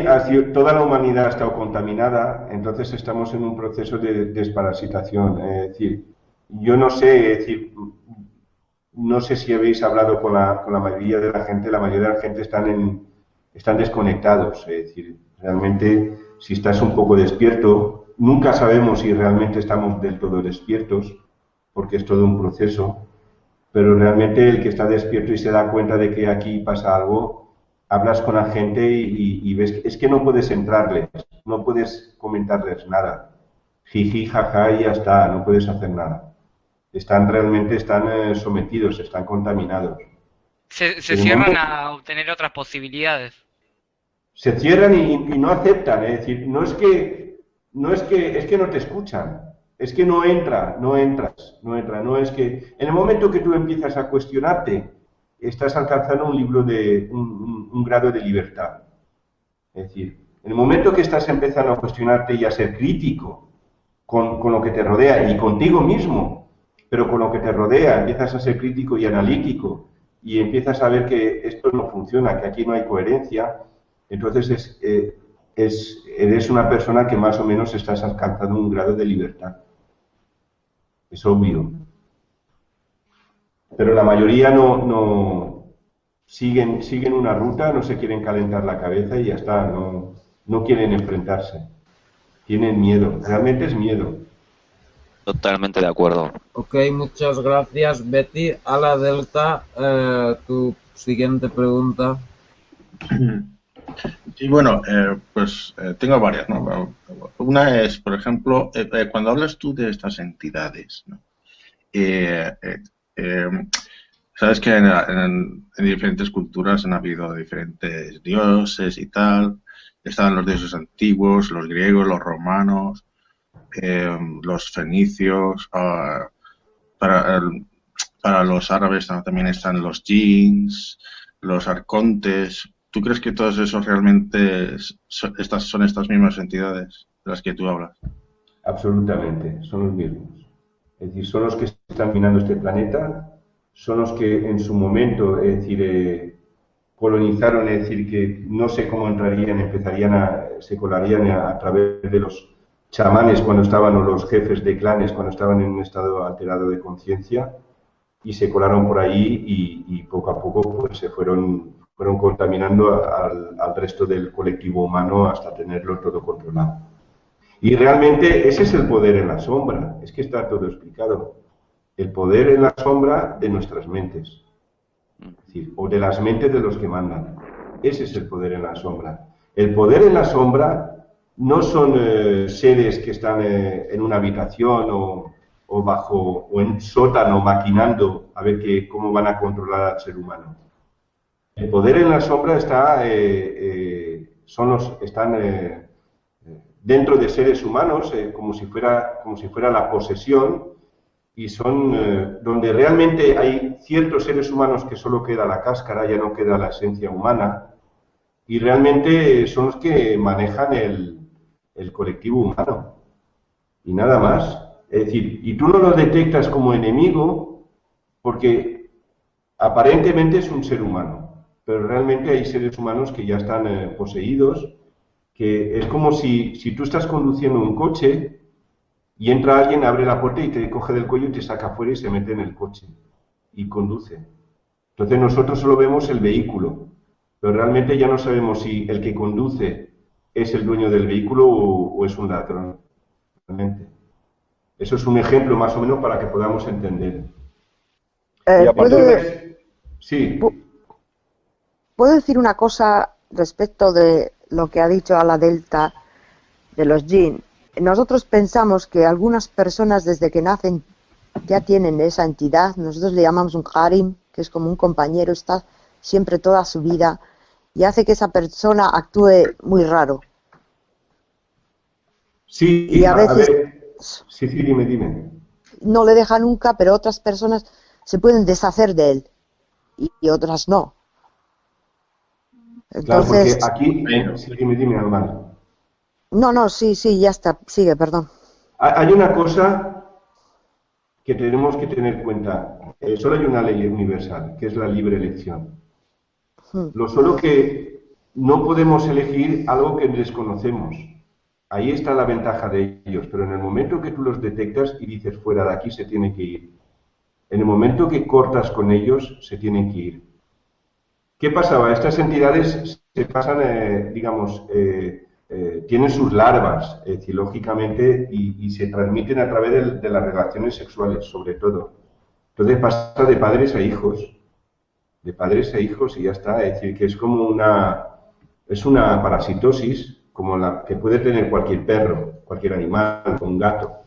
toda la humanidad ha estado contaminada, entonces estamos en un proceso de desparasitación. Es decir, yo no sé, no sé si habéis hablado con la mayoría de la gente de la gente están desconectados. Es decir, realmente si estás un poco despierto, nunca sabemos si realmente estamos del todo despiertos, porque es todo un proceso, pero realmente el que está despierto y se da cuenta de que aquí pasa algo, hablas con la gente y ves que es que no puedes entrarles, no puedes comentarles nada. Jiji, jaja y ya está, no puedes hacer nada. Están sometidos, están contaminados. Se cierran a obtener otras posibilidades. Se cierran y no aceptan, es decir, es que no te escuchan, es que no entras, no es que en el momento que tú empiezas a cuestionarte, estás alcanzando un grado de libertad. Es decir, en el momento que estás empezando a cuestionarte y a ser crítico con lo que te rodea y contigo mismo, pero con lo que te rodea, empiezas a ser crítico y analítico y empiezas a ver que esto no funciona, que aquí no hay coherencia, entonces eres una persona que más o menos estás alcanzando un grado de libertad. Es obvio. Pero la mayoría no siguen una ruta, no se quieren calentar la cabeza y ya está, no quieren enfrentarse. Tienen miedo, realmente es miedo. Totalmente de acuerdo. Ok, muchas gracias, Betty. A la Delta, tu siguiente pregunta. Sí, bueno, tengo varias, ¿no? Una es, por ejemplo, cuando hablas tú de estas entidades, ¿no? Sabes que en diferentes culturas han habido diferentes dioses y tal. Estaban los dioses antiguos, los griegos, los romanos, los fenicios, para los árabes también están los jinns, los arcontes. ¿Tú crees que todos esos realmente son estas mismas entidades de las que tú hablas? Absolutamente, son los mismos. Es decir, son los que están minando este planeta, son los que en su momento, es decir, colonizaron, es decir, que no sé cómo entrarían, se colarían a través de los chamanes cuando estaban, o los jefes de clanes cuando estaban en un estado alterado de conciencia, y se colaron por ahí y poco a poco pues se fueron contaminando al resto del colectivo humano hasta tenerlo todo controlado. Y realmente ese es el poder en la sombra, es que está todo explicado. El poder en la sombra de nuestras mentes, es decir, o de las mentes de los que mandan. Ese es el poder en la sombra. El poder en la sombra no son seres que están en una habitación o en un sótano maquinando a ver cómo van a controlar al ser humano. El poder en la sombra están dentro de seres humanos, como si fuera la posesión, y son donde realmente hay ciertos seres humanos que solo queda la cáscara, ya no queda la esencia humana, y realmente son los que manejan el colectivo humano, y nada más. Es decir, y tú no lo detectas como enemigo porque aparentemente es un ser humano, pero realmente hay seres humanos que ya están poseídos, que es como si tú estás conduciendo un coche y entra alguien, abre la puerta y te coge del cuello y te saca afuera y se mete en el coche y conduce. Entonces nosotros solo vemos el vehículo, pero realmente ya no sabemos si el que conduce es el dueño del vehículo o es un ladrón. Realmente. Eso es un ejemplo más o menos para que podamos entender. Sí. ¿Puedo decir una cosa respecto de lo que ha dicho a la Delta de los jinn? Nosotros pensamos que algunas personas desde que nacen ya tienen esa entidad. Nosotros le llamamos un harim, que es como un compañero, está siempre toda su vida y hace que esa persona actúe muy raro. Sí, y a veces sí, dime. No le deja nunca, pero otras personas se pueden deshacer de él y otras no. Entonces, claro, porque aquí... Sí, dime, Armando. No, sí, ya está. Sigue, perdón. Hay una cosa que tenemos que tener en cuenta. Solo hay una ley universal, que es la libre elección. Lo solo que no podemos elegir algo que desconocemos. Ahí está la ventaja de ellos, pero en el momento que tú los detectas y dices fuera de aquí se tienen que ir, en el momento que cortas con ellos se tienen que ir. ¿Qué pasaba? Estas entidades se pasan, tienen sus larvas, lógicamente, y se transmiten a través de las relaciones sexuales, sobre todo. Entonces pasa de padres a hijos y ya está. Es decir, que es como una parasitosis, como la que puede tener cualquier perro, cualquier animal, un gato.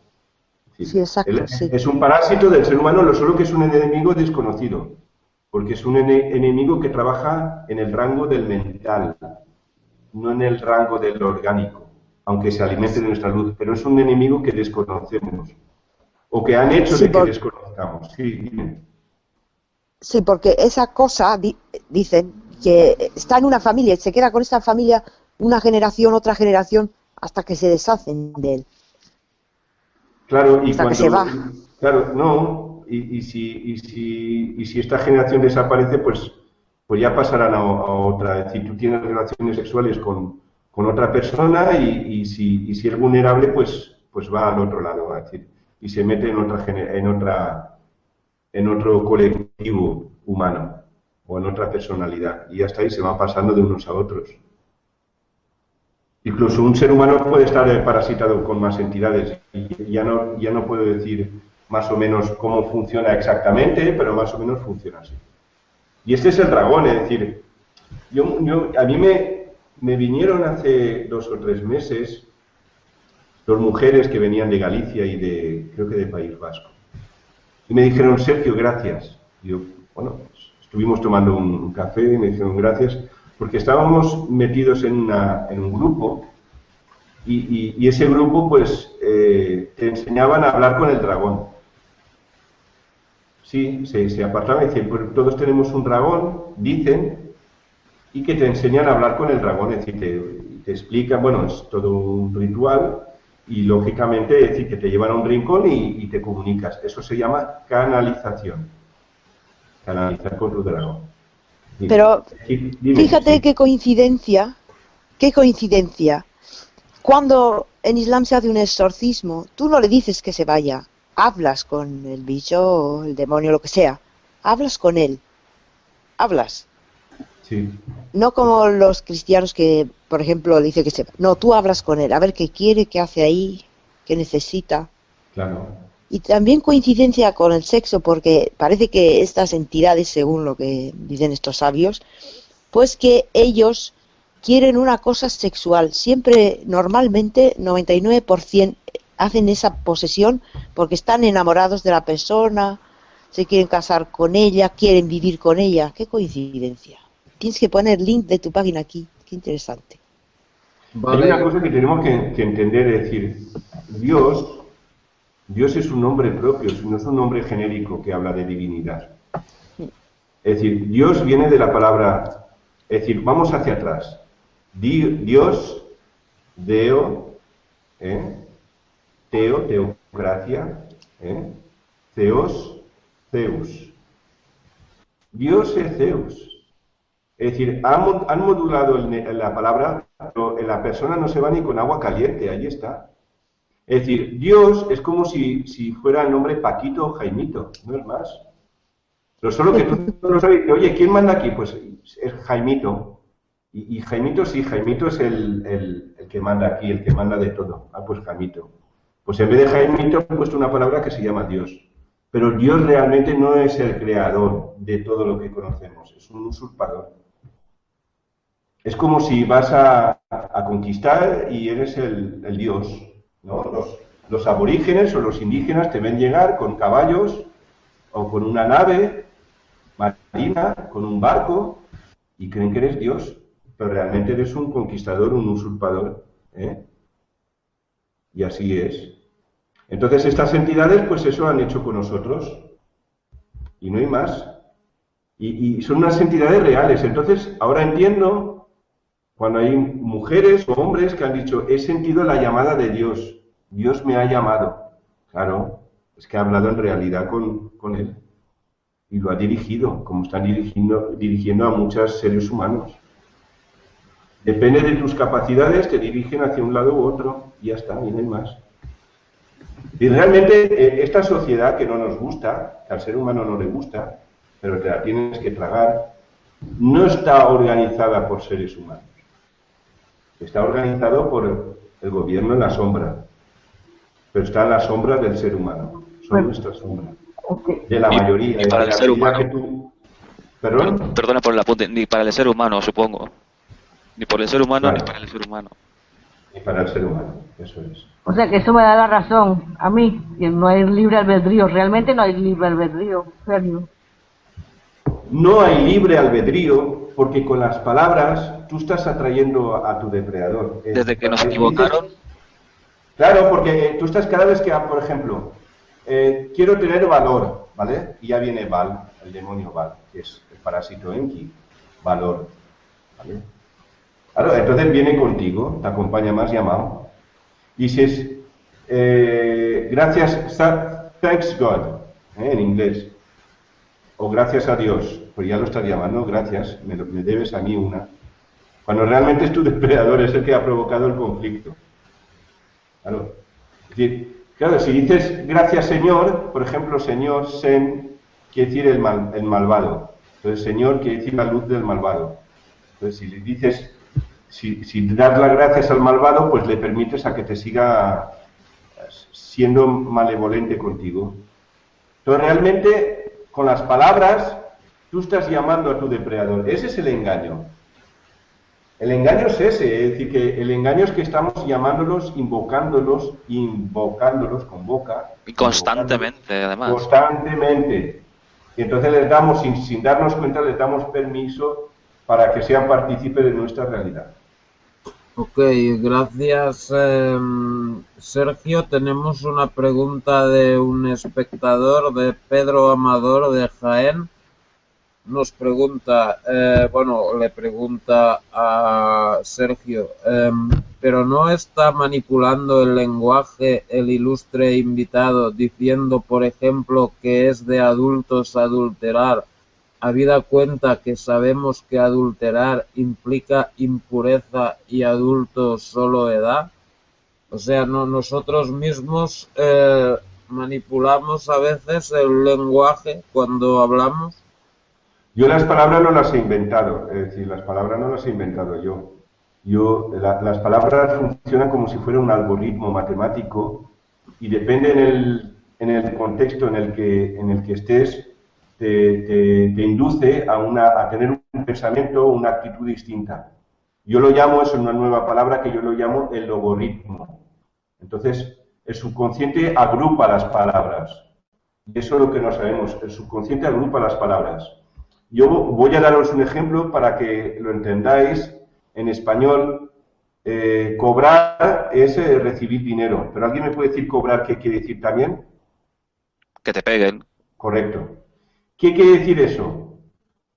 Sí, exacto. Es un parásito del ser humano, lo solo que es un enemigo desconocido, porque es un enemigo que trabaja en el rango del mental, no en el rango del orgánico, aunque se alimente de nuestra luz, pero es un enemigo que desconocemos, o que han hecho de que desconozcamos. Sí, dime. Sí, porque esa cosa, dicen, que está en una familia y se queda con esa familia una generación, otra generación, hasta que se deshacen de él. Claro, y hasta cuando, que se va. Claro, no, y si esta generación desaparece, pues ya pasarán a otra. Es decir, tú tienes relaciones sexuales con otra persona y si es vulnerable, pues va al otro lado, es decir, y se mete en otro colectivo humano o en otra personalidad. Y hasta ahí se van pasando de unos a otros. Incluso un ser humano puede estar parasitado con más entidades y ya no puedo decir más o menos cómo funciona exactamente, pero más o menos funciona así. Y este es el dragón, es decir, a mí me vinieron hace 2 o 3 meses 2 mujeres que venían de Galicia y creo que de País Vasco. Y me dijeron, Sergio, gracias. Y yo, bueno, estuvimos tomando un café y me dijeron gracias, porque estábamos metidos en un grupo Y ese grupo, pues, te enseñaban a hablar con el dragón. Sí, se apartaban y decían, pues todos tenemos un dragón, dicen, y que te enseñan a hablar con el dragón, es decir, te explican, bueno, es todo un ritual, y lógicamente, es decir, que te llevan a un rincón y te comunicas. Eso se llama canalización. Canalizar con tu dragón. Dime. Pero Dime, fíjate sí. qué coincidencia, Cuando en Islam se hace un exorcismo, tú no le dices que se vaya, hablas con el bicho o el demonio, lo que sea, hablas con él, hablas. Sí. No como los cristianos que, por ejemplo, le dicen que se va. No, tú hablas con él, a ver qué quiere, qué hace ahí, qué necesita. Claro. Y también coincidencia con el sexo, porque parece que estas entidades, según lo que dicen estos sabios, pues que ellos quieren una cosa sexual. Siempre, normalmente, 99% hacen esa posesión porque están enamorados de la persona, se quieren casar con ella, quieren vivir con ella. ¡Qué coincidencia! Tienes que poner link de tu página aquí. ¡Qué interesante! Hay una cosa que tenemos que entender, es decir, Dios es un nombre propio, no es un nombre genérico que habla de divinidad. Es decir, Dios viene de la palabra, es decir, vamos hacia atrás. Dios, Deo, Teo, teocracia, Theos, Zeus. Dios es Zeus. Es decir, han modulado la palabra, pero la persona no se va ni con agua caliente, ahí está. Es decir, Dios es como si fuera el nombre Paquito o Jaimito, no es más. Pero solo que tú no lo sabes, oye, ¿quién manda aquí? Pues es Jaimito. Y Jaimito, sí, Jaimito es el que manda aquí, el que manda de todo. Ah, pues Jaimito. Pues en vez de Jaimito he puesto una palabra que se llama Dios. Pero Dios realmente no es el creador de todo lo que conocemos, es un usurpador. Es como si vas a conquistar y eres el Dios, ¿no? Los aborígenes o los indígenas te ven llegar con caballos o con una nave marina, con un barco, y creen que eres Dios, pero realmente eres un conquistador, un usurpador, ¿eh? Y así es. Entonces estas entidades, pues eso han hecho con nosotros, y no hay más. Y son unas entidades reales. Entonces, ahora entiendo cuando hay mujeres o hombres que han dicho, he sentido la llamada de Dios, Dios me ha llamado. Claro, es que ha hablado en realidad con él. Y lo ha dirigido, como están dirigiendo a muchos seres humanos. Depende de tus capacidades, te dirigen hacia un lado u otro, y ya está, y no hay más. Y realmente esta sociedad que no nos gusta, que al ser humano no le gusta, pero te la tienes que tragar, no está organizada por seres humanos. Está organizado por el gobierno en la sombra, pero está en la sombra del ser humano. Son nuestra sombra. De la mayoría. Y para el ser humano. ¿Perdón? Perdona por el apunte, ni para el ser humano, supongo. Ni por el ser humano, Claro. ni para el ser humano. Ni para el ser humano, eso es. O sea que eso me da la razón a mí, que no hay libre albedrío. Realmente no hay libre albedrío, Sergio. No hay libre albedrío porque con las palabras tú estás atrayendo a tu depredador. Desde que nos equivocaron. Claro, porque tú estás cada vez que, por ejemplo, quiero tener valor, ¿vale? Y ya viene Val, el demonio Val, que es el parásito Enki, valor, ¿vale? Claro, entonces viene contigo, te acompaña más llamado. Dices, gracias, thanks God, en inglés. O gracias a Dios, pues ya lo estás llamando, gracias, me debes a mí una. Cuando realmente es tu depredador, es el que ha provocado el conflicto. Claro. Es decir, claro, si dices gracias Señor, por ejemplo, Señor, Sen, quiere decir el malvado. Entonces, Señor quiere decir la luz del malvado. Entonces, si le dices, si das las gracias al malvado, pues le permites a que te siga siendo malevolente contigo. Entonces, realmente, con las palabras, tú estás llamando a tu depredador. Ese es el engaño. El engaño es ese, es decir, que el engaño es que estamos llamándolos, invocándolos con boca. Y constantemente, además. Constantemente. Y entonces les damos, sin darnos cuenta, les damos permiso para que sean partícipes de nuestra realidad. Ok, gracias Sergio. Tenemos una pregunta de un espectador, de Pedro Amador de Jaén. Nos pregunta, le pregunta a Sergio, pero ¿no está manipulando el lenguaje el ilustre invitado diciendo, por ejemplo, que es de adultos adulterar, habida cuenta que sabemos que adulterar implica impureza y adulto solo edad? O sea, nosotros mismos manipulamos a veces el lenguaje cuando hablamos. Yo las palabras no las he inventado, es decir, las palabras no las he inventado yo. Las palabras funcionan como si fuera un algoritmo matemático y depende en el contexto en el que estés, te induce a tener un pensamiento o una actitud distinta. Yo lo llamo, es una nueva palabra que yo lo llamo el logaritmo. Entonces, el subconsciente agrupa las palabras. Y eso es lo que no sabemos, el subconsciente agrupa las palabras. Yo voy a daros un ejemplo para que lo entendáis. En español, cobrar es recibir dinero. ¿Pero alguien me puede decir cobrar qué quiere decir también? Que te peguen. Correcto. ¿Qué quiere decir eso?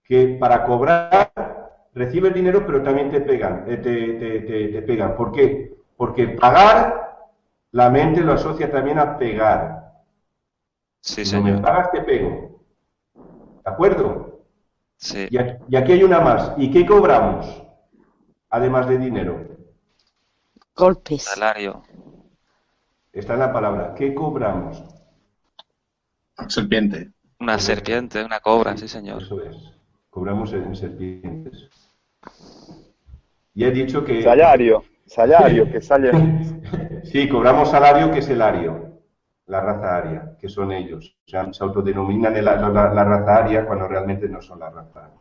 Que para cobrar recibes dinero, pero también te pegan. Te pegan. ¿Por qué? Porque pagar, la mente lo asocia también a pegar. Sí, si no me pagas, te pego. ¿De acuerdo? Sí. Y aquí hay una más. ¿Y qué cobramos? Además de dinero. Golpes. Salario. Esta es la palabra. ¿Qué cobramos? Serpiente. Una serpiente, una cobra, sí señor. Eso es. Cobramos en serpientes. Y he dicho que... Salario que sale. Sí, cobramos salario, que es el ario. La raza aria, que son ellos. O sea, se autodenominan la raza aria cuando realmente no son la raza aria.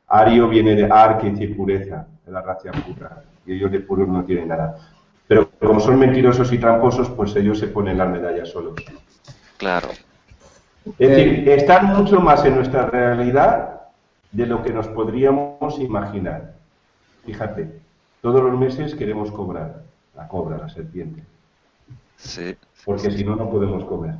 Ario viene de ar, que dice pureza, de la raza pura. Y ellos de puros no tienen nada. Pero como son mentirosos y tramposos, pues ellos se ponen las medallas solos. Claro. Es decir, están mucho más en nuestra realidad de lo que nos podríamos imaginar. Fíjate, todos los meses queremos cobrar. La cobra, la serpiente. Sí. Porque si no, no podemos comer.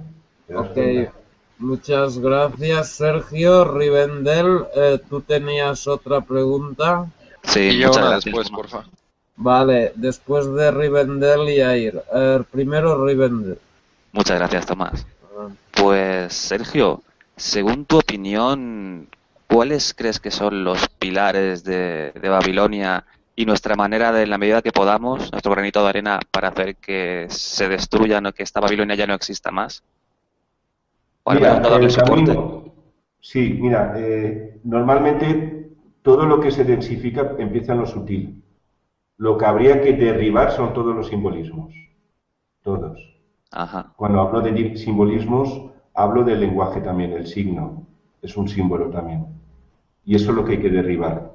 Ok, muchas gracias Sergio. Rivendell, ¿tú tenías otra pregunta? Sí, y yo muchas una gracias. después, porfa. Vale, después de Rivendell y Air. Primero Rivendell. Muchas gracias, Tomás. Pues, Sergio, según tu opinión, ¿cuáles crees que son los pilares de Babilonia y nuestra manera de, en la medida que podamos, nuestro granito de arena para hacer que se destruyan o que esta Babilonia ya no exista más? Mira, el camino, sí, mira, normalmente todo lo que se densifica empieza en lo sutil. Lo que habría que derribar son todos los simbolismos, todos. Ajá. Cuando hablo de simbolismos, hablo del lenguaje también, el signo, es un símbolo también. Y eso es lo que hay que derribar,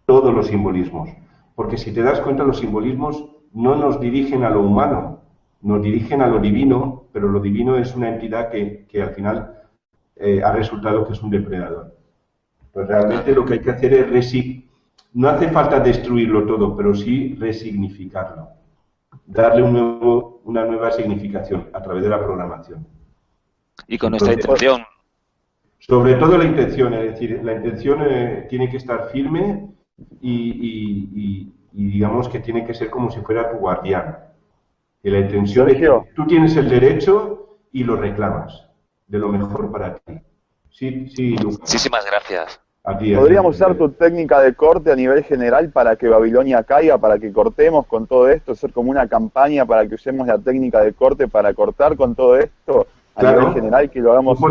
todos los simbolismos. Porque si te das cuenta, los simbolismos no nos dirigen a lo humano, nos dirigen a lo divino, pero lo divino es una entidad que al final ha resultado que es un depredador. Pues realmente lo que hay que hacer es no hace falta destruirlo todo, pero sí resignificarlo, darle una nueva significación a través de la programación. Y con nuestra intención. Sobre todo la intención, es decir, la intención tiene que estar firme y digamos que tiene que ser como si fuera tu guardián. Y la intención es que tú tienes el derecho y lo reclamas de lo mejor para ti. Sí, Lucas. Muchísimas gracias. A ti, ¿Podríamos usar tu técnica de corte a nivel general para que Babilonia caiga, para que cortemos con todo esto, hacer como una campaña para que usemos la técnica de corte para cortar con todo esto? A nivel general, que lo hagamos. Tú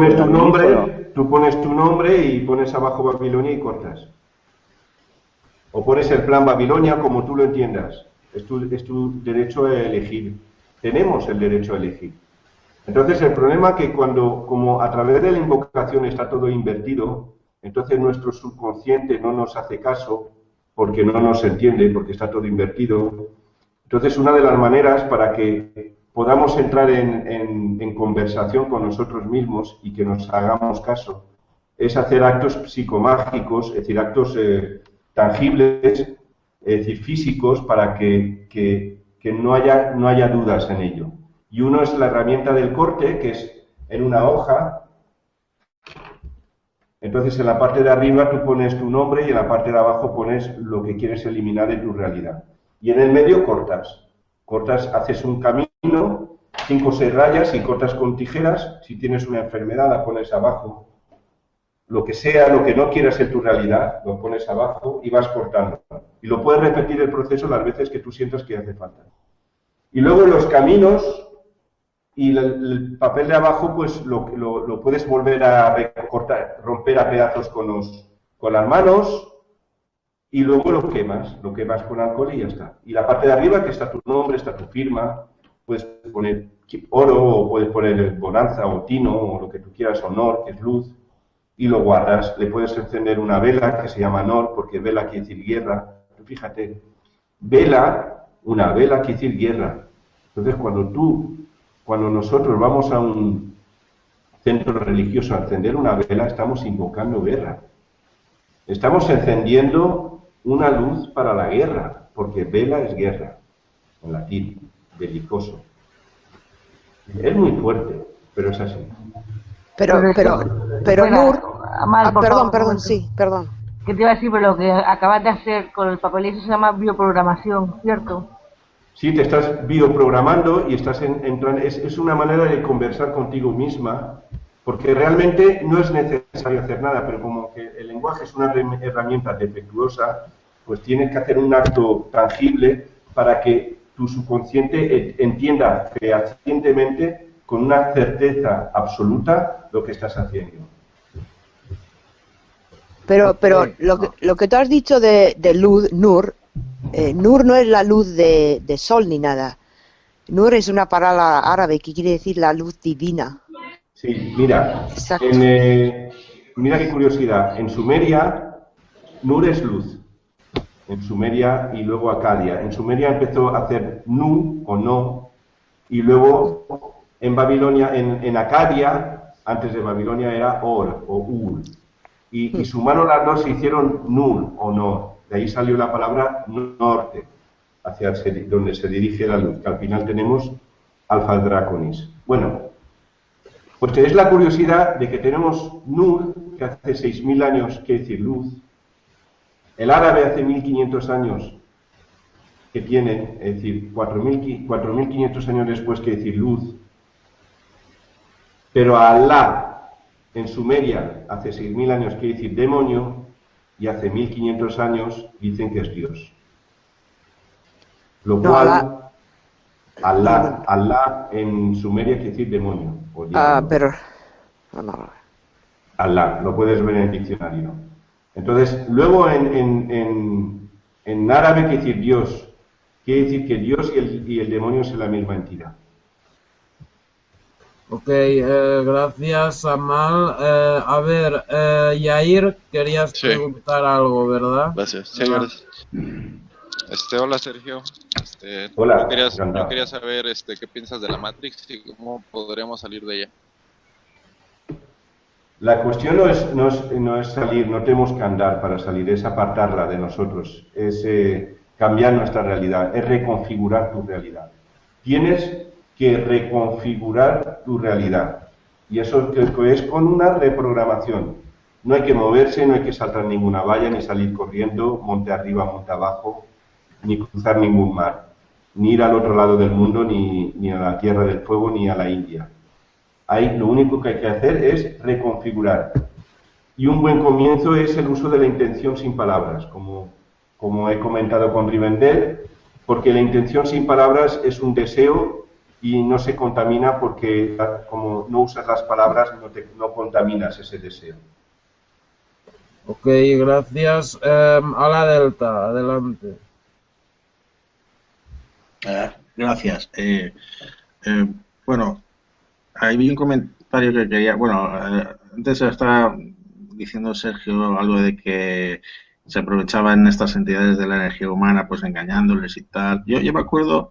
pones tu nombre y pones abajo Babilonia y cortas. O pones el plan Babilonia como tú lo entiendas. Es tu derecho a elegir. Tenemos el derecho a elegir. Entonces el problema es que como a través de la invocación está todo invertido, entonces nuestro subconsciente no nos hace caso porque no nos entiende, porque está todo invertido. Entonces una de las maneras para que podamos entrar en conversación con nosotros mismos y que nos hagamos caso es hacer actos psicomágicos, es decir, actos tangibles es decir, físicos, para que no haya dudas en ello. Y uno es la herramienta del corte, que es en una hoja. Entonces, en la parte de arriba tú pones tu nombre y en la parte de abajo pones lo que quieres eliminar de tu realidad. Y en el medio cortas. Cortas, haces un camino, 5 o 6 rayas y cortas con tijeras. Si tienes una enfermedad, la pones abajo. Lo que sea, lo que no quieras en tu realidad, lo pones abajo y vas cortando. Y lo puedes repetir el proceso las veces que tú sientas que hace falta. Y luego los caminos y el papel de abajo, pues lo puedes volver a recortar, romper a pedazos con las manos y luego lo quemas con alcohol y ya está. Y la parte de arriba, que está tu nombre, está tu firma, puedes poner oro o puedes poner bonanza o tino o lo que tú quieras, honor, que es luz. Y lo guardas, le puedes encender una vela que se llama Nor, porque vela quiere decir guerra. Fíjate, una vela quiere decir guerra. Entonces, cuando nosotros vamos a un centro religioso a encender una vela, estamos invocando guerra. Estamos encendiendo una luz para la guerra, porque vela es guerra, en latín, belicoso. Es muy fuerte, pero es así. Pero Nur, perdón, sí, perdón. ¿Qué te iba a decir? Pero lo que acabas de hacer con el papel eso se llama bioprogramación, ¿cierto? Sí, te estás bioprogramando y estás es una manera de conversar contigo misma, porque realmente no es necesario hacer nada, pero como que el lenguaje es una herramienta defectuosa, pues tienes que hacer un acto tangible para que tu subconsciente entienda fehacientemente, con una certeza absoluta, lo que estás haciendo. Pero lo que tú has dicho de luz, Nur, Nur no es la luz de sol ni nada. Nur es una palabra árabe que quiere decir la luz divina. Sí, mira, mira qué curiosidad. En Sumeria, Nur es luz. En Sumeria y luego Acadia. En Sumeria empezó a hacer Nu o No, y luego en Babilonia, en Acadia, antes de Babilonia era Or o Ur. Y sumaron las dos, se hicieron Nur o No. De ahí salió la palabra norte, hacia donde se dirige la luz, que al final tenemos Alfa Draconis. Bueno, pues es la curiosidad de que tenemos Nur, que hace 6.000 años quiere decir luz. El árabe hace 1.500 años que tiene, es decir, 4.500 años después quiere decir luz. Pero Alá, en Sumeria, hace 6.000 años quiere decir demonio, y hace 1.500 años dicen que es Dios. Lo cual, Alá en Sumeria quiere decir demonio. O pero... No. Alá, lo puedes ver en el diccionario. Entonces, luego en árabe quiere decir Dios. Quiere decir que Dios y el demonio es la misma entidad. Ok, gracias, Amal. A ver, Yair, querías preguntar algo, ¿verdad? Gracias. Sí, gracias. Hola, Sergio. Hola. Yo quería saber qué piensas de la Matrix y cómo podríamos salir de ella. La cuestión no es salir, no tenemos que andar para salir, es apartarla de nosotros, es cambiar nuestra realidad, es reconfigurar tu realidad. Tienes que reconfigurar tu realidad. Y eso es con una reprogramación. No hay que moverse, no hay que saltar ninguna valla, ni salir corriendo, monte arriba, monte abajo, ni cruzar ningún mar, ni ir al otro lado del mundo, ni a la Tierra del Fuego, ni a la India. Ahí lo único que hay que hacer es reconfigurar. Y un buen comienzo es el uso de la intención sin palabras, como he comentado con Rivendell, porque la intención sin palabras es un deseo y no se contamina porque como no usas las palabras no contaminas ese deseo. Ok, gracias. A la Delta, adelante. Gracias. Bueno, ahí vi un comentario que quería... Bueno, antes estaba diciendo Sergio algo de que se aprovechaban estas entidades de la energía humana pues engañándoles y tal. Yo me acuerdo...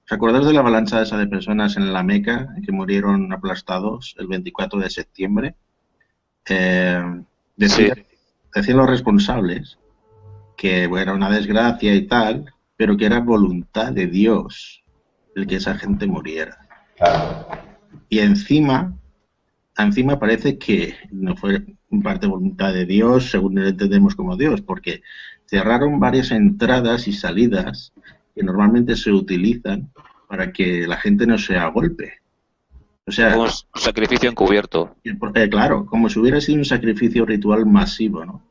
¿Os acordáis de la avalancha esa de personas en la Meca que murieron aplastados el 24 de septiembre? Decían los responsables que era una desgracia y tal, pero que era voluntad de Dios el que esa gente muriera. Claro. Y encima parece que no fue en parte voluntad de Dios, según lo entendemos como Dios, porque cerraron varias entradas y salidas que normalmente se utilizan para que la gente no se agolpe. O sea, Un sacrificio encubierto. claro, como si hubiera sido un sacrificio ritual masivo, ¿no?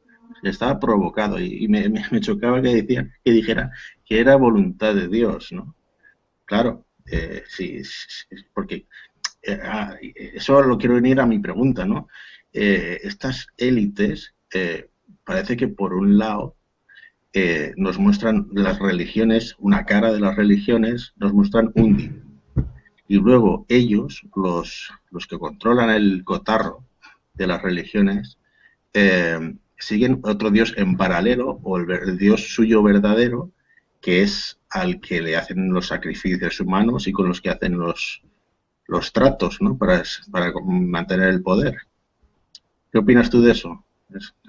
Estaba provocado y me chocaba que dijera que era voluntad de Dios, ¿no? Claro, sí, porque eso lo quiero venir a mi pregunta, ¿no? Estas élites parece que por un lado nos muestran las religiones, una cara de las religiones, nos muestran un Dios. Y luego ellos, los que controlan el cotarro de las religiones, siguen otro Dios en paralelo, o el Dios suyo verdadero, que es al que le hacen los sacrificios humanos y con los que hacen los tratos, ¿no? Para mantener el poder. ¿Qué opinas tú de eso?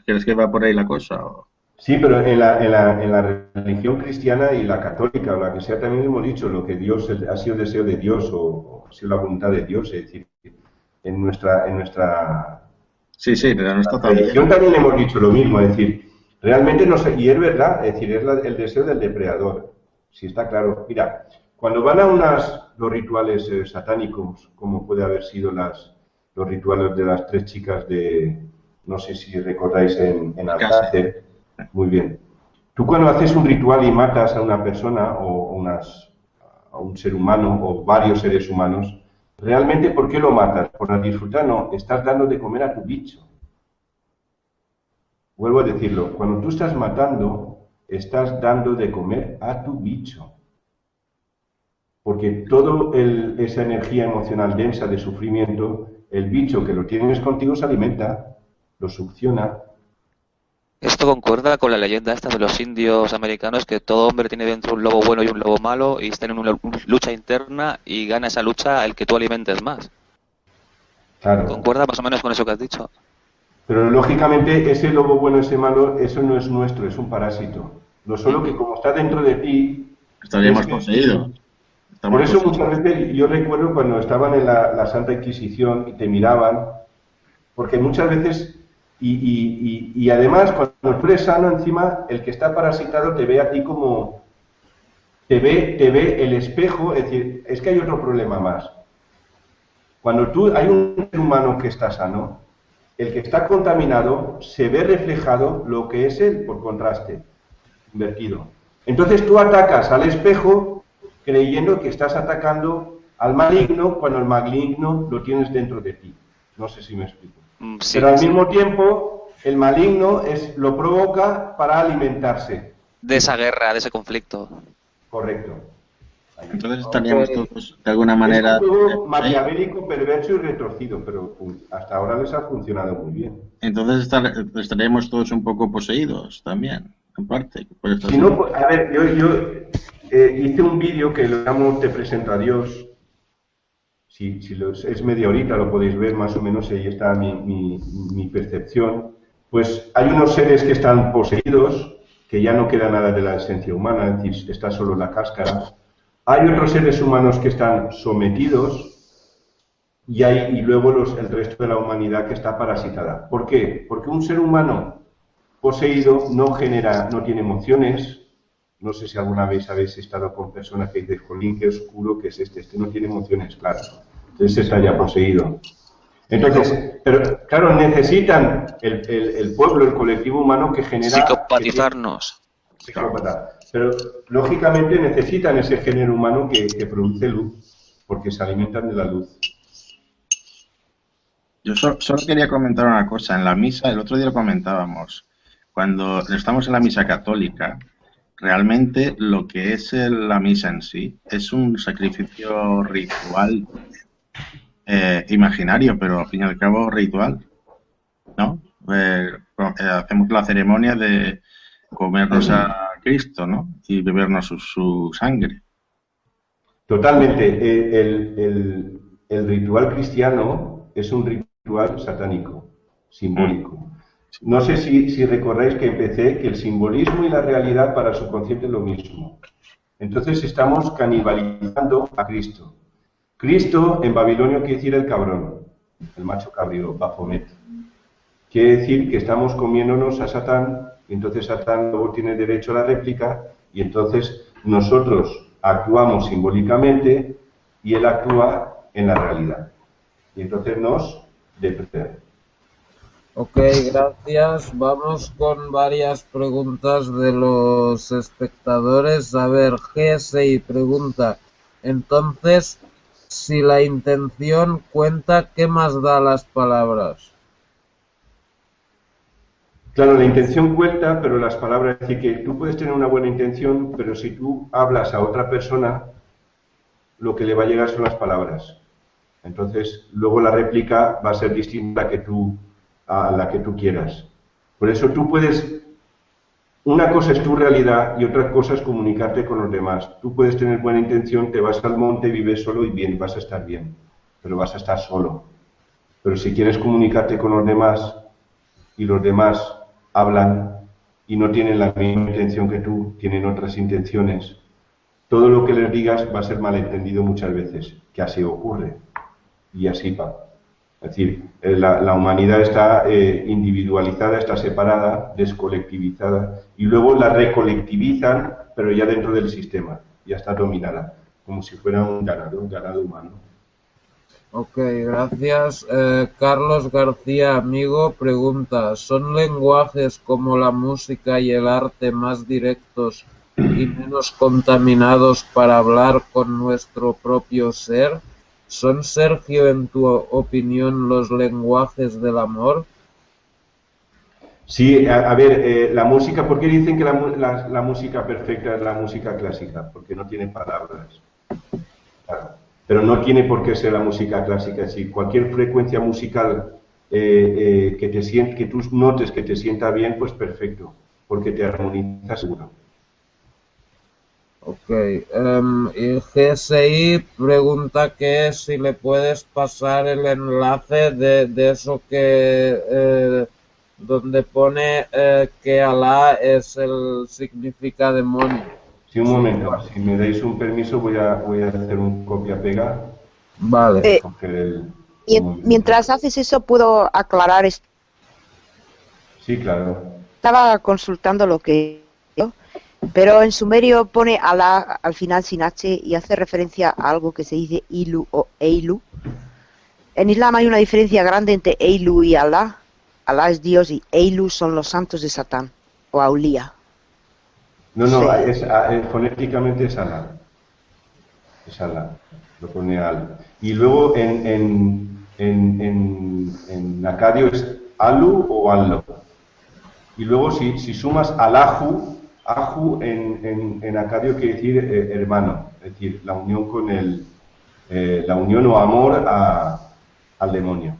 ¿Crees que va por ahí la cosa? ¿O? Sí, pero en la religión cristiana y la católica, o la que sea, también hemos dicho lo que Dios ha sido deseo de Dios o ha sido la voluntad de Dios. Es decir, en nuestra Sí, pero no está tan religión bien. también hemos dicho lo mismo. Es decir, realmente no sé, y es verdad, es decir, es el deseo del depredador. Si está claro. Mira, cuando van a los rituales satánicos, como puede haber sido los rituales de las 3 chicas de, no sé si recordáis, en Alcácer. Muy bien. Tú cuando haces un ritual y matas a una persona a un ser humano o varios seres humanos, realmente ¿por qué lo matas? ¿Por disfrutar? No, estás dando de comer a tu bicho. Vuelvo a decirlo, cuando tú estás matando, estás dando de comer a tu bicho. Porque toda esa energía emocional densa de sufrimiento, el bicho que lo tienes contigo se alimenta, lo succiona. Esto concuerda con la leyenda esta de los indios americanos, que todo hombre tiene dentro un lobo bueno y un lobo malo y están en una lucha interna y gana esa lucha el que tú alimentes más. Claro. ¿Concuerda más o menos con eso que has dicho? Pero lógicamente ese lobo bueno, ese malo, eso no es nuestro, es un parásito. No solo que como está dentro de ti... Estaríamos poseídos. Por eso muchas veces yo recuerdo cuando estaban en la Santa Inquisición y te miraban, porque muchas veces... Y además, cuando tú eres sano, encima, el que está parasitado te ve a ti como... Te ve el espejo, es decir, es que hay otro problema más. Cuando hay un ser humano que está sano, el que está contaminado se ve reflejado lo que es él por contraste, invertido. Entonces tú atacas al espejo creyendo que estás atacando al maligno cuando el maligno lo tienes dentro de ti. No sé si me explico. Sí, pero al sí. mismo tiempo, el maligno lo provoca para alimentarse. De esa guerra, de ese conflicto. Correcto. Entonces estaríamos todos, de alguna manera... Es un juego maquiavélico, perverso y retorcido, pero hasta ahora les ha funcionado muy bien. Entonces estaríamos todos un poco poseídos también, en parte. Si no, a ver, yo hice un vídeo que lo llamo Te presento a Dios. Si es media horita, lo podéis ver más o menos, ahí está mi percepción. Pues hay unos seres que están poseídos, que ya no queda nada de la esencia humana, es decir, está solo la cáscara. Hay otros seres humanos que están sometidos y luego el resto de la humanidad que está parasitada. ¿Por qué? Porque un ser humano poseído no tiene emociones. No sé si alguna vez habéis estado con personas que dicen, jolín, qué oscuro que es este no tiene emociones, claro. Entonces está ya poseído. Entonces, pero claro, necesitan el pueblo, el colectivo humano que genera... Psicopatizarnos. Psicópata. Pero lógicamente necesitan ese género humano que produce luz, porque se alimentan de la luz. Yo solo quería comentar una cosa. En la misa, el otro día lo comentábamos, cuando estamos en la misa católica, realmente lo que es la misa en sí es un sacrificio ritual imaginario, pero al fin y al cabo ritual, ¿no? Hacemos la ceremonia de comernos a Cristo, ¿no? Y bebernos su sangre. Totalmente. El ritual cristiano es un ritual satánico, simbólico. No sé si recordáis que empecé que el simbolismo y la realidad para el subconsciente es lo mismo. Entonces estamos canibalizando a Cristo. Cristo en babilonio quiere decir el cabrón, el macho cabrío, Baphomet. Quiere decir que estamos comiéndonos a Satán, y entonces Satán luego tiene derecho a la réplica, y entonces nosotros actuamos simbólicamente y él actúa en la realidad. Y entonces nos depreda. Ok, gracias. Vamos con varias preguntas de los espectadores. A ver, GSI pregunta, entonces, si la intención cuenta, ¿qué más da las palabras? Claro, la intención cuenta, pero las palabras, es decir, que tú puedes tener una buena intención, pero si tú hablas a otra persona, lo que le va a llegar son las palabras. Entonces, luego la réplica va a ser distinta a la que tú quieras. Por eso tú puedes, una cosa es tu realidad y otra cosa es comunicarte con los demás. Tú puedes tener buena intención, te vas al monte, vives solo y bien, vas a estar bien, pero vas a estar solo. Pero si quieres comunicarte con los demás y los demás hablan y no tienen la misma intención que tú, tienen otras intenciones, todo lo que les digas va a ser malentendido muchas veces, que así ocurre y así va. Es decir, la humanidad está individualizada, está separada, descolectivizada, y luego la recolectivizan, pero ya dentro del sistema, ya está dominada, como si fuera un ganado humano. Ok, gracias. Carlos García, amigo, pregunta, ¿son lenguajes como la música y el arte más directos y menos contaminados para hablar con nuestro propio ser? ¿Son, Sergio, en tu opinión, los lenguajes del amor? Sí, a ver, la música, ¿por qué dicen que la música perfecta es la música clásica? Porque no tiene palabras. Claro. Pero no tiene por qué ser la música clásica. Si cualquier frecuencia musical que tú notes que te sienta bien, pues perfecto, porque te armoniza seguro. Ok, y GSI pregunta que si le puedes pasar el enlace de eso que donde pone que Alá significa demonio. Sí, un momento, si me dais un permiso voy a hacer un copia-pega. Vale. Mientras haces eso, ¿puedo aclarar esto? Sí, claro. Estaba consultando lo que... Pero en sumerio pone Alá al final sin H y hace referencia a algo que se dice Ilu o Eilu. En Islam hay una diferencia grande entre Eilu y Alá. Alá es Dios y Eilu son los santos de Satán o Aulía. No, fonéticamente es Alá. Es Alá, lo pone Al. Y luego en acadio es Alu o Allo. Y luego si sumas Alahu, Aju en acadio quiere decir hermano, es decir, la unión con la unión o amor al demonio.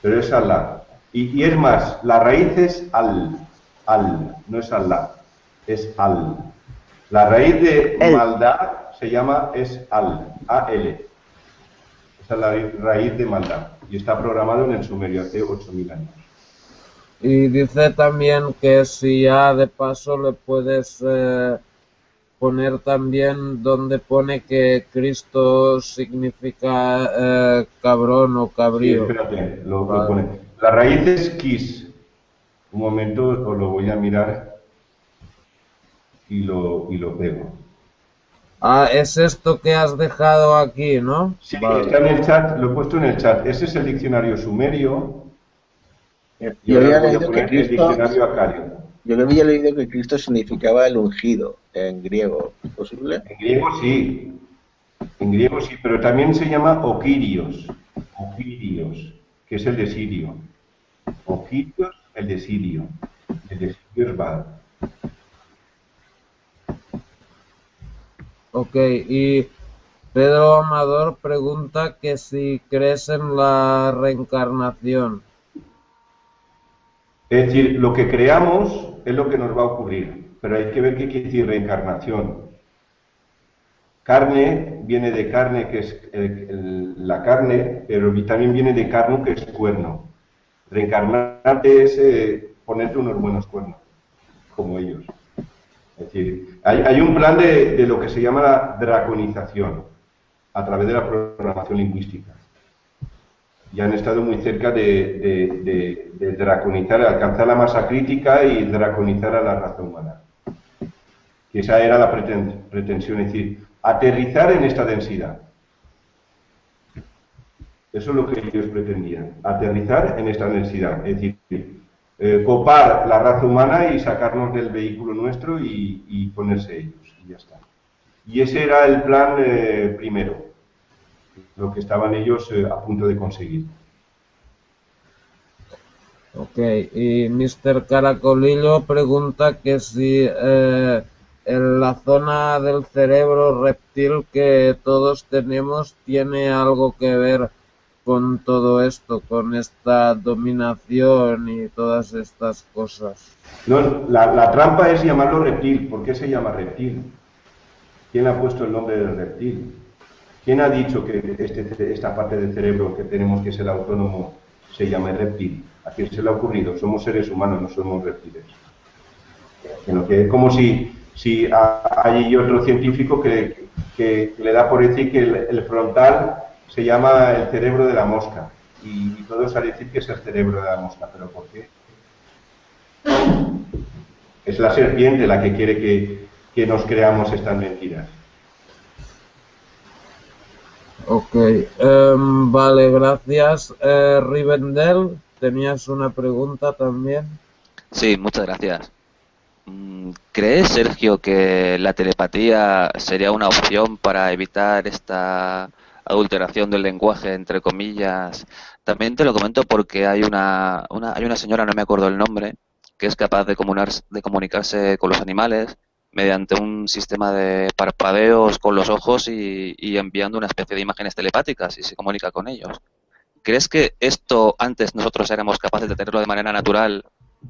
Pero es Alá. Y es más, la raíz es al, no es Alá, es al. La raíz de maldad se llama es al, A-L. Esa es la raíz de maldad. Y está programado en el sumerio hace 8.000 años. Y dice también que si ya de paso le puedes poner también donde pone que Cristo significa cabrón o cabrío. Sí, espérate, lo pone. La raíz es Kis. Un momento, os lo voy a mirar y lo pego. Ah, es esto que has dejado aquí, ¿no? Sí, vale. Está en el chat, lo he puesto en el chat. Ese es el diccionario sumerio. Yo había leído que Cristo, yo había leído que Cristo significaba el ungido en griego, ¿es posible? En griego sí, pero también se llama Okirios, que es el de Sirio. Okirios, el de Sirio es Baal. Ok, y Pedro Amador pregunta que si crees en la reencarnación. Es decir, lo que creamos es lo que nos va a ocurrir, pero hay que ver qué quiere decir reencarnación. Carne viene de carne, que es la carne, pero también viene de carno, que es cuerno. Reencarnarte es ponerte unos buenos cuernos, como ellos. Es decir, hay un plan de lo que se llama la draconización, a través de la programación lingüística. Y han estado muy cerca de draconizar, alcanzar la masa crítica y draconizar a la raza humana. Y esa era la pretensión, es decir, aterrizar en esta densidad. Eso es lo que ellos pretendían, aterrizar en esta densidad, es decir, copar la raza humana y sacarnos del vehículo nuestro y ponerse ellos, y ya está. Y ese era el plan primero, lo que estaban ellos a punto de conseguir. Ok, y Mr. Caracolillo pregunta que si en la zona del cerebro reptil que todos tenemos tiene algo que ver con todo esto, con esta dominación y todas estas cosas. No, la trampa es llamarlo reptil. ¿Por qué se llama reptil? ¿Quién le ha puesto el nombre del reptil? ¿Quién ha dicho que esta parte del cerebro que tenemos que ser autónomo se llama reptil? ¿A quién se le ha ocurrido? Somos seres humanos, no somos reptiles. Es como si hay otro científico que le da por decir que el frontal se llama el cerebro de la mosca y todos a decir que es el cerebro de la mosca. ¿Pero por qué? Es la serpiente la que quiere que nos creamos estas mentiras. Ok, vale, gracias. Rivendell, ¿tenías una pregunta también? Sí, muchas gracias. ¿Crees, Sergio, que la telepatía sería una opción para evitar esta adulteración del lenguaje, entre comillas? También te lo comento porque hay una señora, no me acuerdo el nombre, que es capaz de comunicarse con los animales mediante un sistema de parpadeos con los ojos y enviando una especie de imágenes telepáticas y se comunica con ellos. ¿Crees que esto antes nosotros éramos capaces de tenerlo de manera natural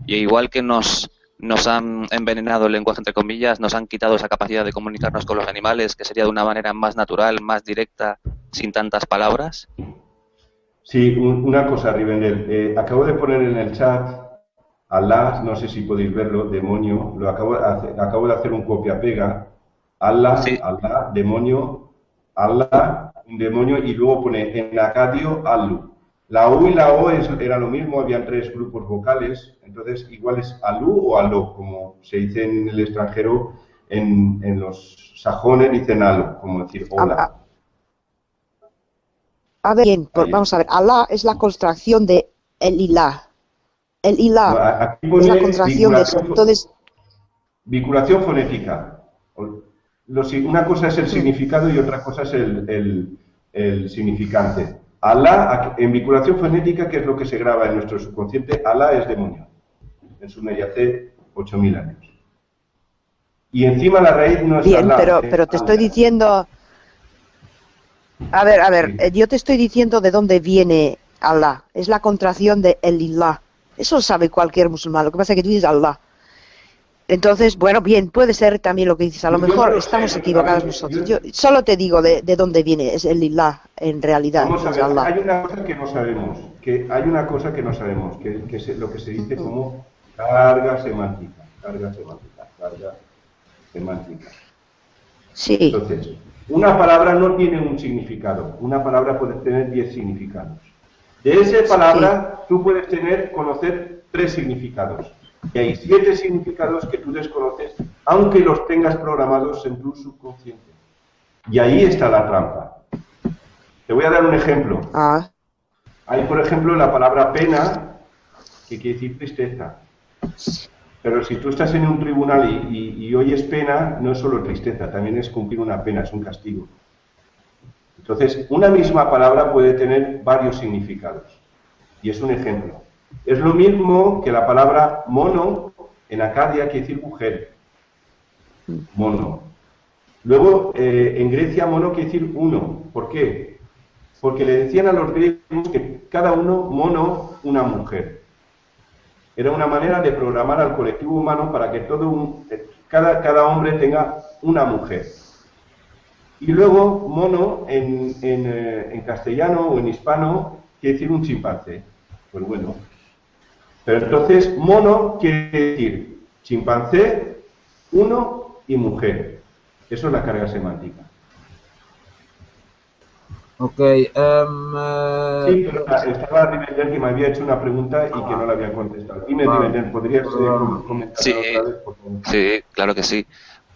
y igual que nos han envenenado el lenguaje, entre comillas, nos han quitado esa capacidad de comunicarnos con los animales, que sería de una manera más natural, más directa, sin tantas palabras? Sí, una cosa, Rivendell. Acabo de poner en el chat Allah, no sé si podéis verlo, demonio, acabo de hacer un copia-pega. Allah, sí. Allah, demonio, Allah, un demonio, y luego pone en acadio, Allu. La U y la O era lo mismo, habían 3 grupos vocales, entonces igual es Alú o Aló, como se dice en el extranjero, en los sajones dicen Aló, como decir hola. A ver, bien, vamos a ver, Alá es la contracción de el Ilah. El Ilah es la contracción de eso, entonces... Vinculación fonética. Una cosa es el significado y otra cosa es el significante. Alá, en vinculación fonética, que es lo que se graba en nuestro subconsciente, Alá es demonio, en Sumeria hace 8.000 años. Y encima la raíz no es bien, Alá. Pero te estoy diciendo... A ver, sí. Yo te estoy diciendo de dónde viene Alá. Es la contracción de el Ilah. Eso lo sabe cualquier musulmán, lo que pasa es que tú dices Alá. Entonces, bueno, bien, puede ser también lo que dices. A lo mejor estamos equivocados nosotros. Yo solo te digo de dónde viene, es el Ilah, en realidad. Vamos a ver, hay una cosa que no sabemos, que es lo que se dice como carga semántica. Sí. Entonces, una palabra no tiene un significado, una palabra puede tener 10 significados. De esa palabra tú puedes conocer 3 significados. Y hay 7 significados que tú desconoces, aunque los tengas programados en tu subconsciente. Y ahí está la trampa. Te voy a dar un ejemplo. Hay, por ejemplo, la palabra pena, que quiere decir tristeza. Pero si tú estás en un tribunal y oyes pena, no es solo tristeza, también es cumplir una pena, es un castigo. Entonces, una misma palabra puede tener varios significados. Y es un ejemplo. Es lo mismo que la palabra mono, en Acadia, quiere decir mujer. Mono. Luego, en Grecia, mono quiere decir uno. ¿Por qué? Porque le decían a los griegos que cada uno, mono, una mujer. Era una manera de programar al colectivo humano para que cada hombre tenga una mujer. Y luego, mono, en castellano o en hispano, quiere decir un chimpancé. Pues bueno. Pero entonces, mono quiere decir chimpancé, uno y mujer. Eso es la carga semántica. Ok. Sí, pero estaba Rivender que me había hecho una pregunta y que no la había contestado. Dime, Rivender, ¿podrías comentar Sí, otra vez, por favor? sí, claro que sí.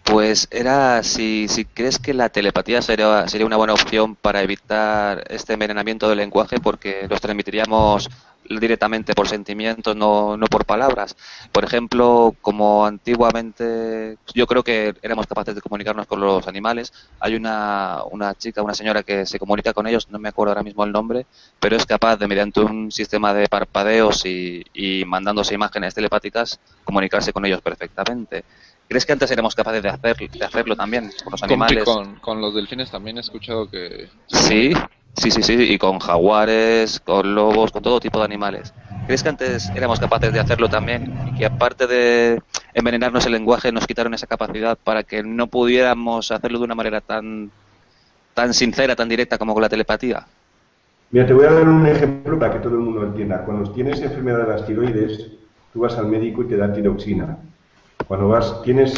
Pues era si crees que la telepatía sería una buena opción para evitar este envenenamiento del lenguaje, porque los transmitiríamos directamente por sentimientos, no por palabras. Por ejemplo, como antiguamente yo creo que éramos capaces de comunicarnos con los animales. Hay una chica, una señora que se comunica con ellos, no me acuerdo ahora mismo el nombre, pero es capaz de, mediante un sistema de parpadeos y mandándose imágenes telepáticas, comunicarse con ellos perfectamente. ¿Crees que antes éramos capaces de hacerlo también con los animales? Con los delfines también he escuchado que... Sí, y con jaguares, con lobos, con todo tipo de animales. ¿Crees que antes éramos capaces de hacerlo también y que aparte de envenenarnos el lenguaje nos quitaron esa capacidad para que no pudiéramos hacerlo de una manera tan sincera, tan directa como con la telepatía? Mira, te voy a dar un ejemplo para que todo el mundo lo entienda. Cuando tienes enfermedad de las tiroides, tú vas al médico y te da tiroxina. Cuando tienes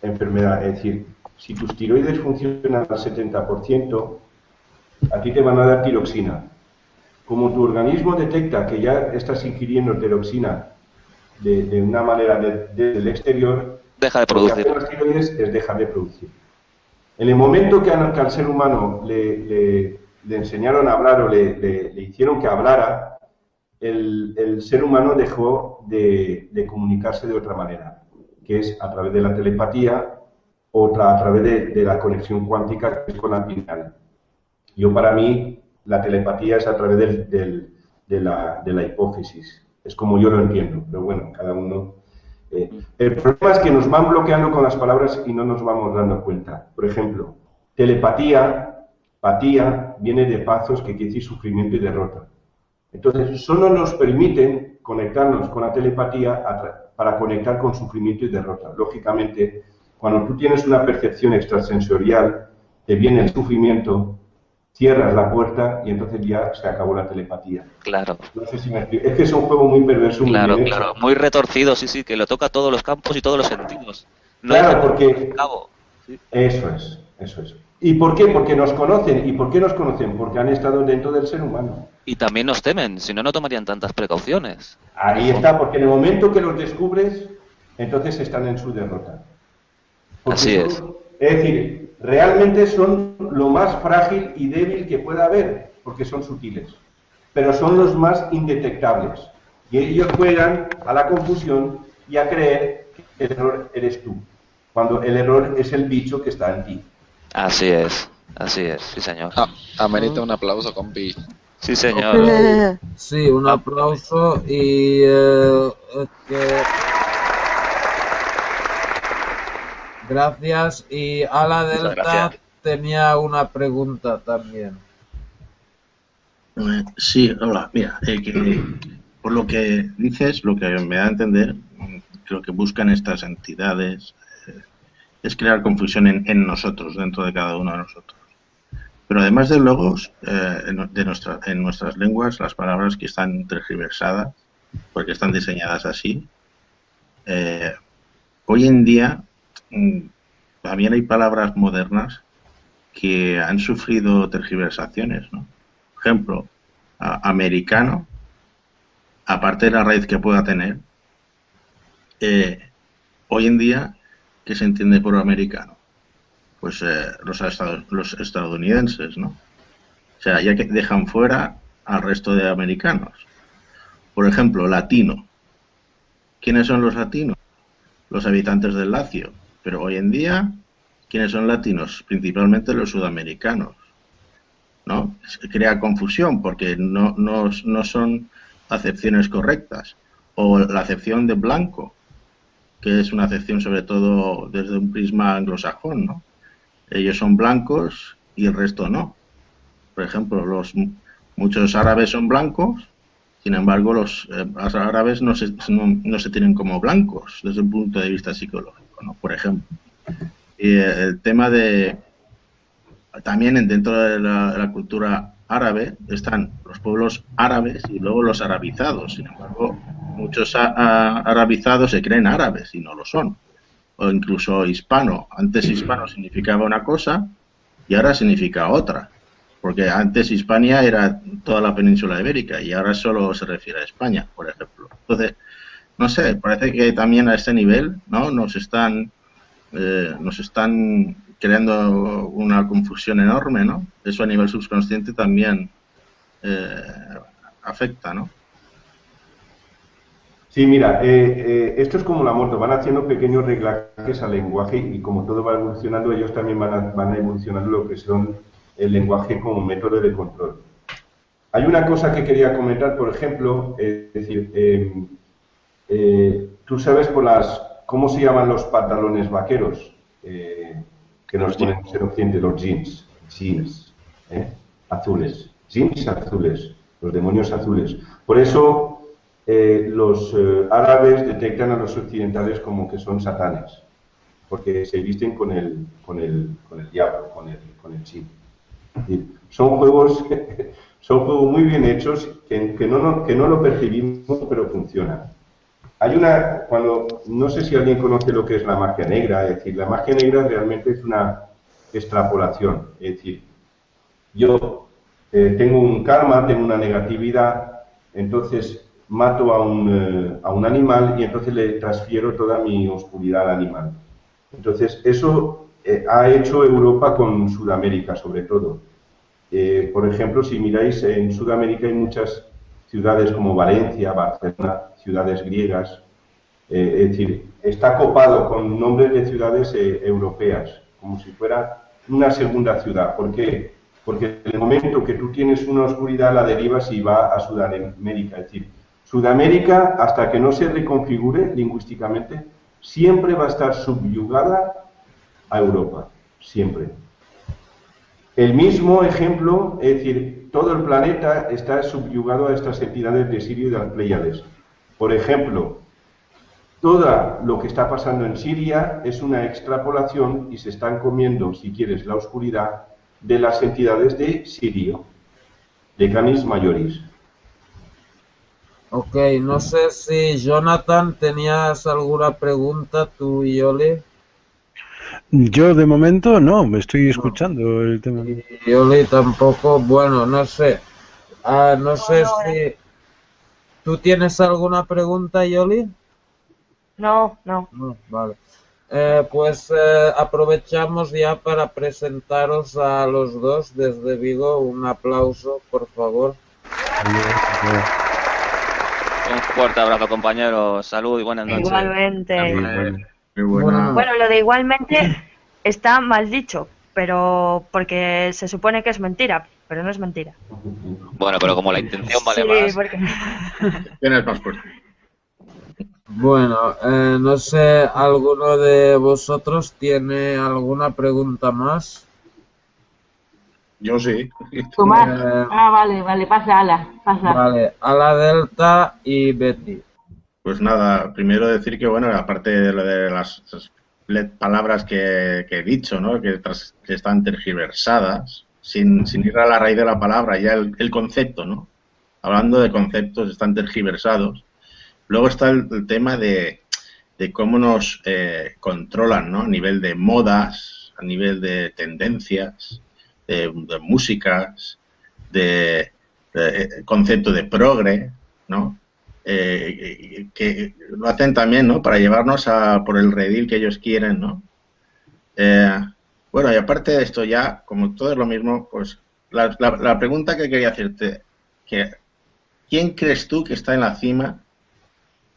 enfermedad, es decir, si tus tiroides funcionan al 70%, a ti te van a dar tiroxina. Como tu organismo detecta que ya estás ingiriendo tiroxina de una manera del exterior, deja de producir. Lo que hacen las tiroides es dejar de producir. En el momento que al ser humano le enseñaron a hablar o le hicieron que hablara, el ser humano dejó de comunicarse de otra manera, que es a través de la telepatía, otra a través de la conexión cuántica, que es con la pineal. Para mí, la telepatía es a través de la hipófisis. Es como yo lo entiendo, pero bueno, cada uno... el problema es que nos van bloqueando con las palabras y no nos vamos dando cuenta. Por ejemplo, patía viene de pazos, que quiere decir sufrimiento y derrota. Entonces, solo nos permiten conectarnos con la telepatía para conectar con sufrimiento y derrota. Lógicamente, cuando tú tienes una percepción extrasensorial, te viene el sufrimiento, cierras la puerta y entonces ya se acabó la telepatía. Claro. No sé si me explico. Es que es un juego muy perverso. Claro, muy bien claro. Muy retorcido, sí, que lo toca a todos los campos y todos los sentidos. No claro, porque... cabo. Sí. Eso es. ¿Y por qué? Porque nos conocen. ¿Y por qué nos conocen? Porque han estado dentro del ser humano. Y también nos temen, si no, no tomarían tantas precauciones. Ahí está, porque en el momento que los descubres, entonces están en su derrota. Porque así es. Es decir, realmente son lo más frágil y débil que pueda haber, porque son sutiles, pero son los más indetectables. Y ellos juegan a la confusión y a creer que el error eres tú, cuando el error es el bicho que está en ti. Así es, sí señor. Amerita un aplauso, compi. Sí señor. Sí, un aplauso y gracias. Y Ala Delta tenía una pregunta también. Sí, hola, mira, por lo que dices, lo que me da a entender, que lo que buscan estas entidades es crear confusión en nosotros, dentro de cada uno de nosotros. Pero además de logos, en nuestras lenguas, las palabras que están tergiversadas, porque están diseñadas así, hoy en día también hay palabras modernas que han sufrido tergiversaciones, ¿no? Por ejemplo, americano, aparte de la raíz que pueda tener, hoy en día, ¿qué se entiende por americano? Pues los estadounidenses, ¿no? O sea, ya que dejan fuera al resto de americanos. Por ejemplo, latino. ¿Quiénes son los latinos? Los habitantes del Lacio. Pero hoy en día, ¿quiénes son latinos? Principalmente los sudamericanos, ¿no? Se crea confusión porque no son acepciones correctas. O la acepción de blanco, que es una acepción sobre todo desde un prisma anglosajón, ¿no? Ellos son blancos y el resto no. Por ejemplo, muchos árabes son blancos, sin embargo los árabes no se tienen como blancos desde un punto de vista psicológico, ¿no? Por ejemplo. Y el tema de... También dentro de la cultura árabe están los pueblos árabes y luego los arabizados. Sin embargo, muchos arabizados se creen árabes y no lo son. O incluso hispano. Antes hispano significaba una cosa y ahora significa otra. Porque antes Hispania era toda la península ibérica y ahora solo se refiere a España, por ejemplo. Entonces, no sé, parece que también a este nivel, ¿no? Nos están creando una confusión enorme, ¿no? Eso a nivel subconsciente también afecta, ¿no? Sí, mira, esto es como la moto, van haciendo pequeños reglajes al lenguaje y como todo va evolucionando, ellos también van evolucionando lo que son el lenguaje como método de control. Hay una cosa que quería comentar, por ejemplo, es decir, tú sabes cómo se llaman los pantalones vaqueros que nos ponen en Occidente, los jeans, azules, jeans azules, los demonios azules. Por eso los árabes detectan a los occidentales como que son satanes, porque se visten con el diablo, con el jin. Son juegos muy bien hechos que no lo percibimos, pero funcionan. Hay no sé si alguien conoce lo que es la magia negra, es decir, la magia negra realmente es una extrapolación, es decir, yo tengo un karma, tengo una negatividad, entonces mato a un animal y entonces le transfiero toda mi oscuridad al animal. Entonces, eso ha hecho Europa con Sudamérica, sobre todo. Por ejemplo, si miráis, en Sudamérica hay muchas ciudades como Valencia, Barcelona, ciudades griegas. Es decir, está copado con nombres de ciudades europeas, como si fuera una segunda ciudad. ¿Por qué? Porque en el momento que tú tienes una oscuridad, la derivas y va a Sudamérica. Es decir, Sudamérica, hasta que no se reconfigure lingüísticamente, siempre va a estar subyugada a Europa, siempre. El mismo ejemplo, es decir, todo el planeta está subyugado a estas entidades de Sirio y de las Pléyades. Por ejemplo, todo lo que está pasando en Siria es una extrapolación y se están comiendo, si quieres, la oscuridad de las entidades de Sirio, de Canis Majoris. Ok, no sé si Jonathan tenías alguna pregunta, tú y Oli. Yo de momento no, me estoy escuchando el tema. Y Oli tampoco, bueno, no sé. No sé si... ¿Tú tienes alguna pregunta, Yoli? No. No, vale. Pues aprovechamos ya para presentaros a los dos desde Vigo. Un aplauso, por favor. Un fuerte abrazo, compañeros. Salud y buenas noches. Igualmente. Muy buena. Bueno, lo de igualmente está mal dicho, pero porque se supone que es mentira, pero no es mentira. Bueno, pero como la intención vale sí, más. Porque... Tienes más fuerte. Bueno, no sé, ¿alguno de vosotros tiene alguna pregunta más? Yo sí. Tomás. Vale, pasa, Ala. Pasa. Vale, Ala Delta y Betty. Pues nada, primero decir que, bueno, aparte de lo de las palabras que he dicho, ¿no? Que están tergiversadas, sin ir a la raíz de la palabra, ya el concepto, ¿no? Hablando de conceptos, están tergiversados. Luego está el tema de cómo nos controlan, ¿no? A nivel de modas, a nivel de tendencias, de músicas, de concepto de progre, ¿no? Que lo hacen también, ¿no? Para llevarnos por el redil que ellos quieren, ¿no? Bueno, y aparte de esto ya, como todo es lo mismo, pues la pregunta que quería hacerte, ¿quién crees tú que está en la cima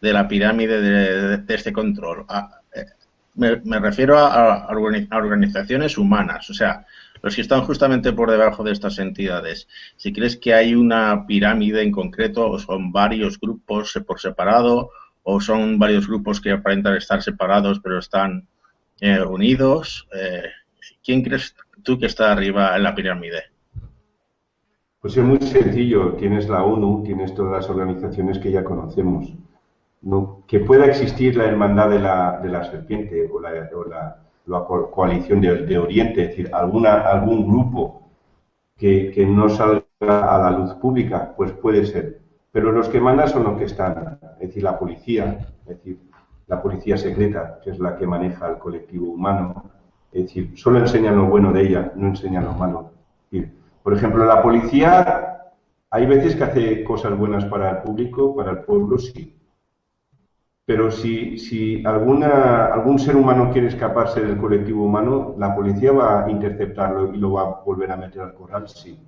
de la pirámide de este control? Me refiero a organizaciones humanas, o sea, los que están justamente por debajo de estas entidades. Si crees que hay una pirámide en concreto, o son varios grupos por separado, o son varios grupos que aparentan estar separados pero están unidos, ¿quién crees tú que está arriba en la pirámide? Pues es muy sencillo, tienes la ONU, tienes todas las organizaciones que ya conocemos. No, que pueda existir la hermandad de la serpiente o la coalición de Oriente, es decir, algún grupo que no salga a la luz pública, pues puede ser. pero los que mandan son los que están, es decir, la policía, es decir, la policía secreta, que es la que maneja el colectivo humano, es decir, solo enseñan lo bueno de ella, no enseñan lo malo. Es decir, por ejemplo, la policía hay veces que hace cosas buenas para el público, para el pueblo, sí. Pero si algún ser humano quiere escaparse del colectivo humano, la policía va a interceptarlo y lo va a volver a meter al corral, sí.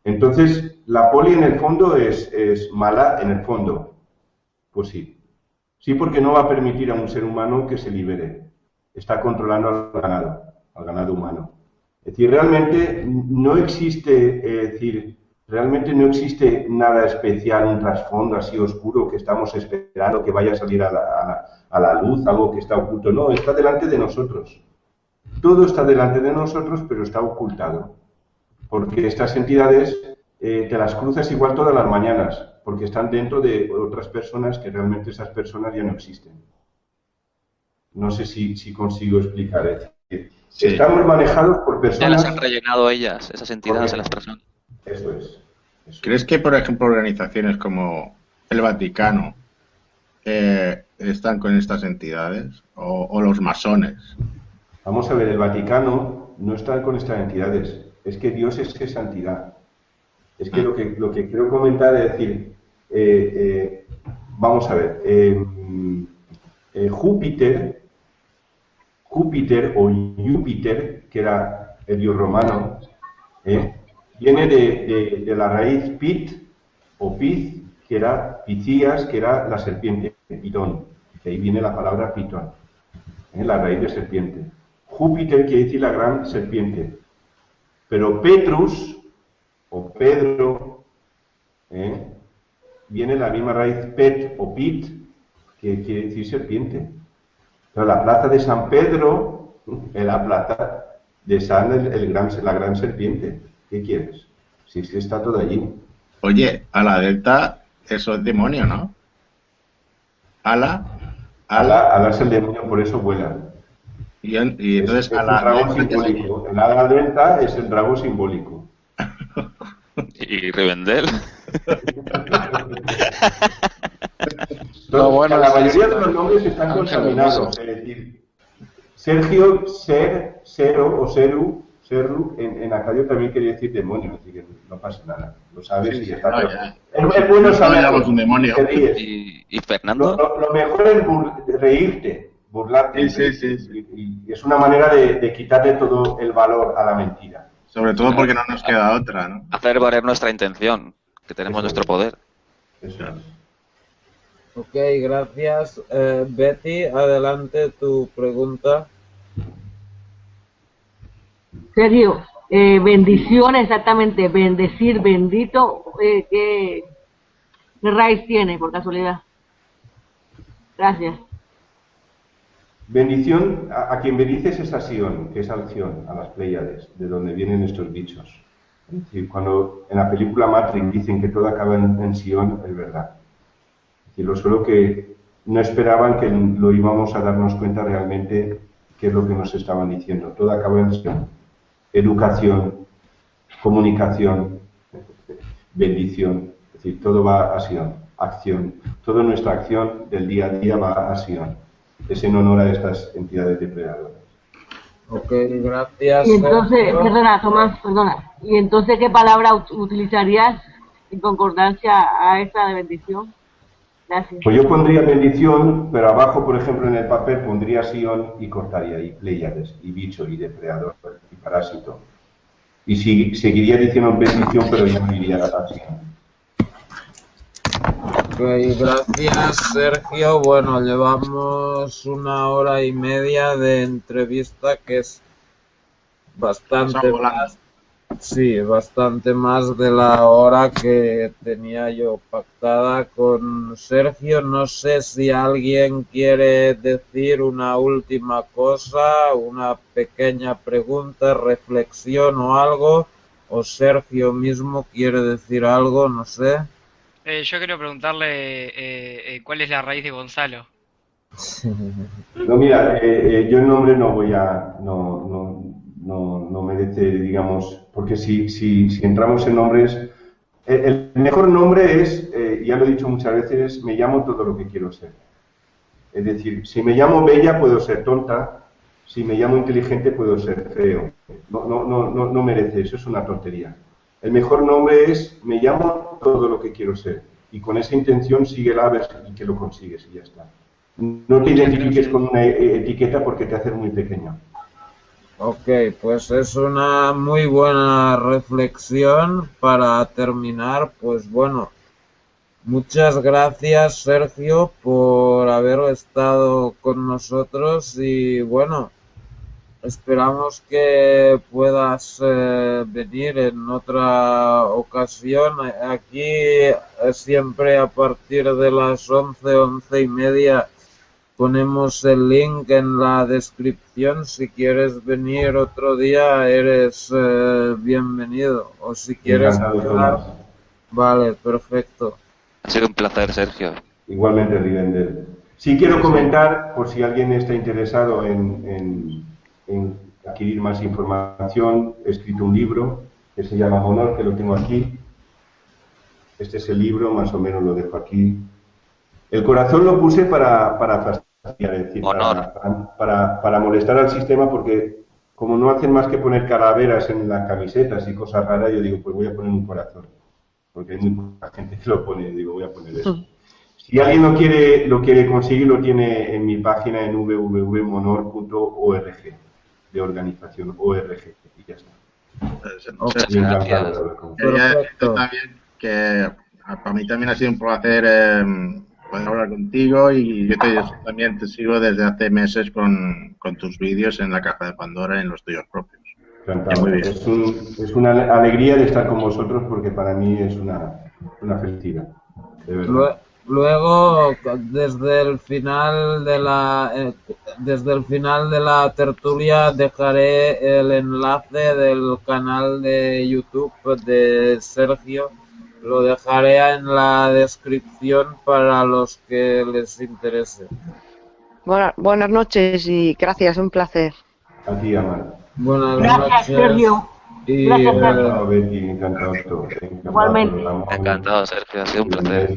Entonces, la poli en el fondo es mala, en el fondo. Pues sí. Sí, porque no va a permitir a un ser humano que se libere. Está controlando al ganado humano. Es decir, realmente no existe nada especial, un trasfondo así oscuro que estamos esperando que vaya a salir a la luz, algo que está oculto. No, está delante de nosotros. Todo está delante de nosotros, pero está ocultado. Porque estas entidades te las cruzas igual todas las mañanas, porque están dentro de otras personas que realmente esas personas ya no existen. No sé si consigo explicar. Es decir, Sí. estamos manejados por Ya personas... las han rellenado ellas, esas entidades, Correcto. a las personas. Eso es. ¿Crees que, por ejemplo, organizaciones como el Vaticano están con estas entidades? ¿O los masones? Vamos a ver, el Vaticano no está con estas entidades. Es que Dios es esa entidad. Es que lo que quiero comentar es decir, vamos a ver, Júpiter o Júpiter, que era el dios romano, viene de la raíz Pit o Piz, que era Picías, que era la serpiente, Pitón. De ahí viene la palabra Pitón, la raíz de serpiente. Júpiter quiere decir la gran serpiente. Pero Petrus o Pedro viene la misma raíz Pet o Pit, que quiere decir serpiente. Pero la plaza de San Pedro es la plaza de San la gran serpiente. ¿Qué quieres? Si está todo allí. Oye, a la Delta, eso es demonio, ¿no? Ala es el demonio, por eso vuela. Y entonces es el dragón simbólico. El ala delta es el dragón simbólico. Y Rivendell. La mayoría de los nombres están contaminados. Es decir, Sergio, Sero o Serlu, en acadio también quiere decir demonio, así que no pasa nada. Lo sabes y ya está. Es bueno saber. Un demonio. ¿Y Fernando? Lo mejor es reírte, burlarte. Y es una manera de quitarle todo el valor a la mentira. Sobre todo porque no nos queda otra, ¿no? Hacer valer nuestra intención, que tenemos nuestro poder. Eso es. Ok, gracias. Betty, adelante tu pregunta. Sergio, bendición exactamente, bendecir, bendito, ¿qué raíz tiene por casualidad? Gracias. Bendición, a quien bendices es a Sion, que es Alción, a las Pléyades, de donde vienen estos bichos. Es decir, cuando en la película Matrix dicen que todo acaba en Sion, es verdad. Es decir, solo que no esperaban que lo íbamos a darnos cuenta realmente qué es lo que nos estaban diciendo. Todo acaba en Sion. Educación, comunicación, bendición. Es decir, todo va a Sion. Acción. Toda nuestra acción del día a día va a Sion. Es en honor a estas entidades depredadoras. Ok, gracias. Y entonces, perdona, Tomás, perdona. ¿Y entonces qué palabra utilizarías en concordancia a esta de bendición? Gracias. Pues yo pondría bendición, pero abajo, por ejemplo, en el papel pondría Sion y cortaría y Pléyades, y bicho, y depredador, y parásito. Y seguiría diciendo bendición, pero yo no iría a Sion. Ok, gracias Sergio. Bueno, llevamos 1 hora y media de entrevista, que es bastante más, sí, bastante más de la hora que tenía yo pactada con Sergio. No sé si alguien quiere decir una última cosa, una pequeña pregunta, reflexión o algo, o Sergio mismo quiere decir algo, no sé. Yo quiero preguntarle cuál es la raíz de Gonzalo. No, mira, yo el nombre no voy a... No merece, digamos... Porque si entramos en nombres, El mejor nombre es, ya lo he dicho muchas veces, me llamo todo lo que quiero ser. Es decir, si me llamo bella puedo ser tonta, si me llamo inteligente puedo ser feo. No merece, eso es una tontería. El mejor nombre es, me llamo todo lo que quiero ser. Y con esa intención síguela a ver y que lo consigues y ya está. No te identifiques con una etiqueta porque te hace muy pequeño. Ok, pues es una muy buena reflexión para terminar. Pues bueno, muchas gracias, Sergio, por haber estado con nosotros y bueno, esperamos que puedas venir en otra ocasión. Aquí siempre a partir de las 11:30 ponemos el link en la descripción. Si quieres venir otro día, eres bienvenido. O si quieres quedar... Vale, perfecto. Ha sido un placer, Sergio. Igualmente, Rivendell. Sí quiero comentar, por si alguien está interesado en adquirir más información, he escrito un libro que se llama Honor, que lo tengo aquí. Este es el libro, más o menos lo dejo aquí. El corazón lo puse para fastidiar, es decir, para molestar al sistema, porque como no hacen más que poner calaveras en las camisetas y cosas raras, yo digo, pues voy a poner un corazón, porque hay muy poca gente que lo pone, digo, voy a poner eso. Si alguien lo quiere conseguir, lo tiene en mi página en www.monor.org, de organización ORG, y ya está. Muchas gracias. Quería decir también que para mí también ha sido un placer poder hablar contigo y yo también te sigo desde hace meses con tus vídeos en la Caja de Pandora en los tuyos propios. Muy bien. Es una alegría de estar con vosotros porque para mí es una felicidad, de verdad. Luego, desde el final de la tertulia dejaré el enlace del canal de YouTube de Sergio. Lo dejaré en la descripción para los que les interese. Buenas noches y gracias, un placer. A ti, Amar. Buenas Gracias, noches. Sergio. Y, Gracias, Sergio. Betty, encantado. Igualmente. Encantado, Sergio. Ha sido un placer.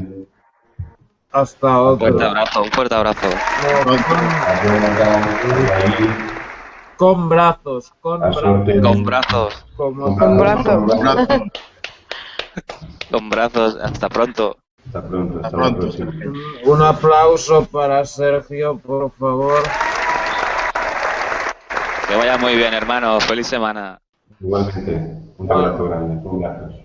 Hasta otro. Un fuerte abrazo. Con brazos. Con brazos. Con brazos. Hasta pronto. Hasta pronto. Un aplauso para Sergio, por favor. Que vaya muy bien, hermano. Feliz semana. Igualmente. Un abrazo grande. Un abrazo.